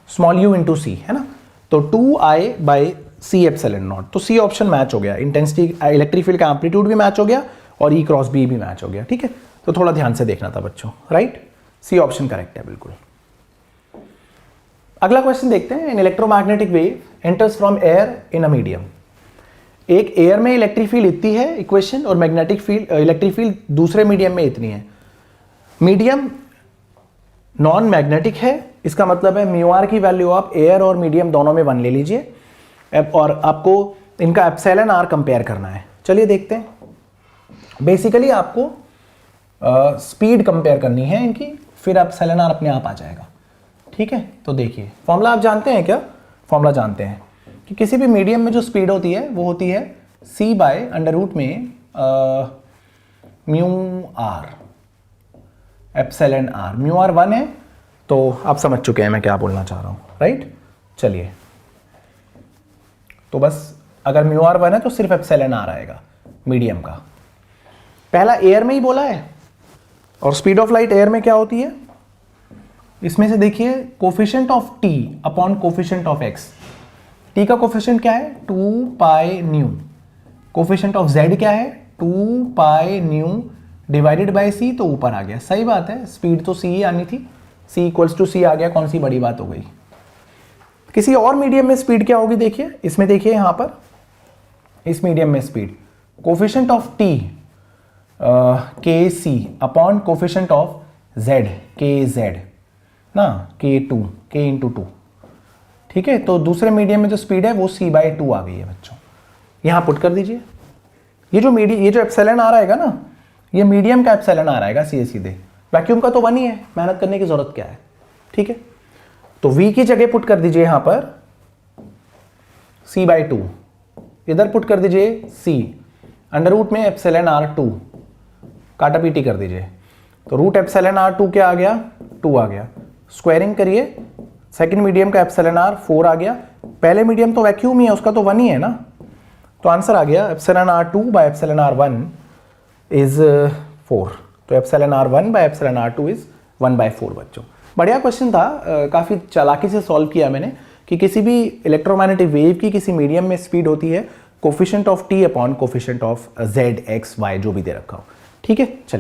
small u into c, है ना, तो 2I/c एप्सिलॉन नॉट, तो C ऑप्शन मैच हो गया। इंटेंसिटी, इलेक्ट्रिक फील्ड का एम्पलीट्यूड भी मैच हो गया और E क्रॉस B भी मैच हो गया, ठीक है। तो थोड़ा ध्यान से देखना था बच्चों, राइट, C ऑप्शन करेक्ट है बिल्कुल। अगला क्वेश्चन देखते हैं। N electromagnetic wave enters from air in a medium. एक एयर में इलेक्ट्रिक फील्ड इतनी है इक्वेशन, और मैग्नेटिक फील्ड, इलेक्ट्रिक फील्ड दूसरे मीडियम में इतनी है। मीडियम नॉन मैग्नेटिक है, इसका मतलब है म्यू आर की वैल्यू आप एयर और मीडियम दोनों में 1 ले लीजिए, और आपको इनका एप्सिलॉन आर कंपेयर करना है। चलिए देखते हैं। बेसिकली आपको स्पीड कंपेयर करनी है इनकी, फिर एप्सिलॉन आर अपने आप आ जाएगा, ठीक है। तो देखिए, फॉर्मूला आप जानते हैं क्या? फॉर्मूला जानते हैं कि किसी भी मीडियम में जो स्पीड होती है वो होती है c/√में mu R epsilon R. Mu R 1 है, तो आप समझ चुके हैं मैं क्या बोलना चाह रहा हूं, राइट। चलिए, तो बस अगर म्यू आर 1 है तो सिर्फ एप्सिलॉन आर आएगा मीडियम का। पहला एयर में ही बोला है, और स्पीड ऑफ लाइट एयर में क्या होती है, इसमें से देखिए coefficient of t upon coefficient of x। t का कोफिशिएंट क्या है 2 pi nu, coefficient of z क्या है 2 pi nu divided by c, तो ऊपर आ गया। सही बात है, स्पीड तो c ही आनी थी, c इक्वल्स टू c आ गया, कौन सी बड़ी बात हो गई। किसी और मीडियम में स्पीड क्या होगी देखिए, इसमें देखिए यहां पर, इस मीडियम में speed coefficient of t kc upon coefficient of z kz ना, k2 k इंटू 2, ठीक है। तो दूसरे मीडियम में जो स्पीड है वो c/2 आ गई है बच्चों, यहां पुट कर दीजिए। ये जो एप्सिलॉन आ रहेगा ना, ये मीडियम का एप्सिलॉन आ रहेगा सीधे, वैक्यूम का तो 1 ही है, मेहनत करने की जरूरत क्या है, ठीक है। तो v की जगह पुट कर दीजिए यहां पर c/2, इधर पुट कर दीजिए c, अंडर रूट में एप्सिलॉन r2, काटा पीटी कर दीजिए, तो रूट एप्सिलॉन r2 क्या आ गया 2 आ गया। स्क्वायरिंग करिए, सेकंड मीडियम का एप्सिलॉन r 4 आ गया, पहले मीडियम तो वैक्यूम ही है, उसका तो 1 ही है ना, तो आंसर आ गया epsilon r2 by epsilon r1 is 4, तो epsilon r 1 by epsilon r 2 is 1/4 बच्चों। बढ़िया क्वेश्चन था, काफ़ी चालाकी से सॉल्व किया मैंने कि किसी भी इलेक्ट्रोमैग्नेटिक वेव की किसी मीडियम में स्पीड होती है coefficient of t upon coefficient of z x y जो भी दे रखा हो। ठीक है, चलिए।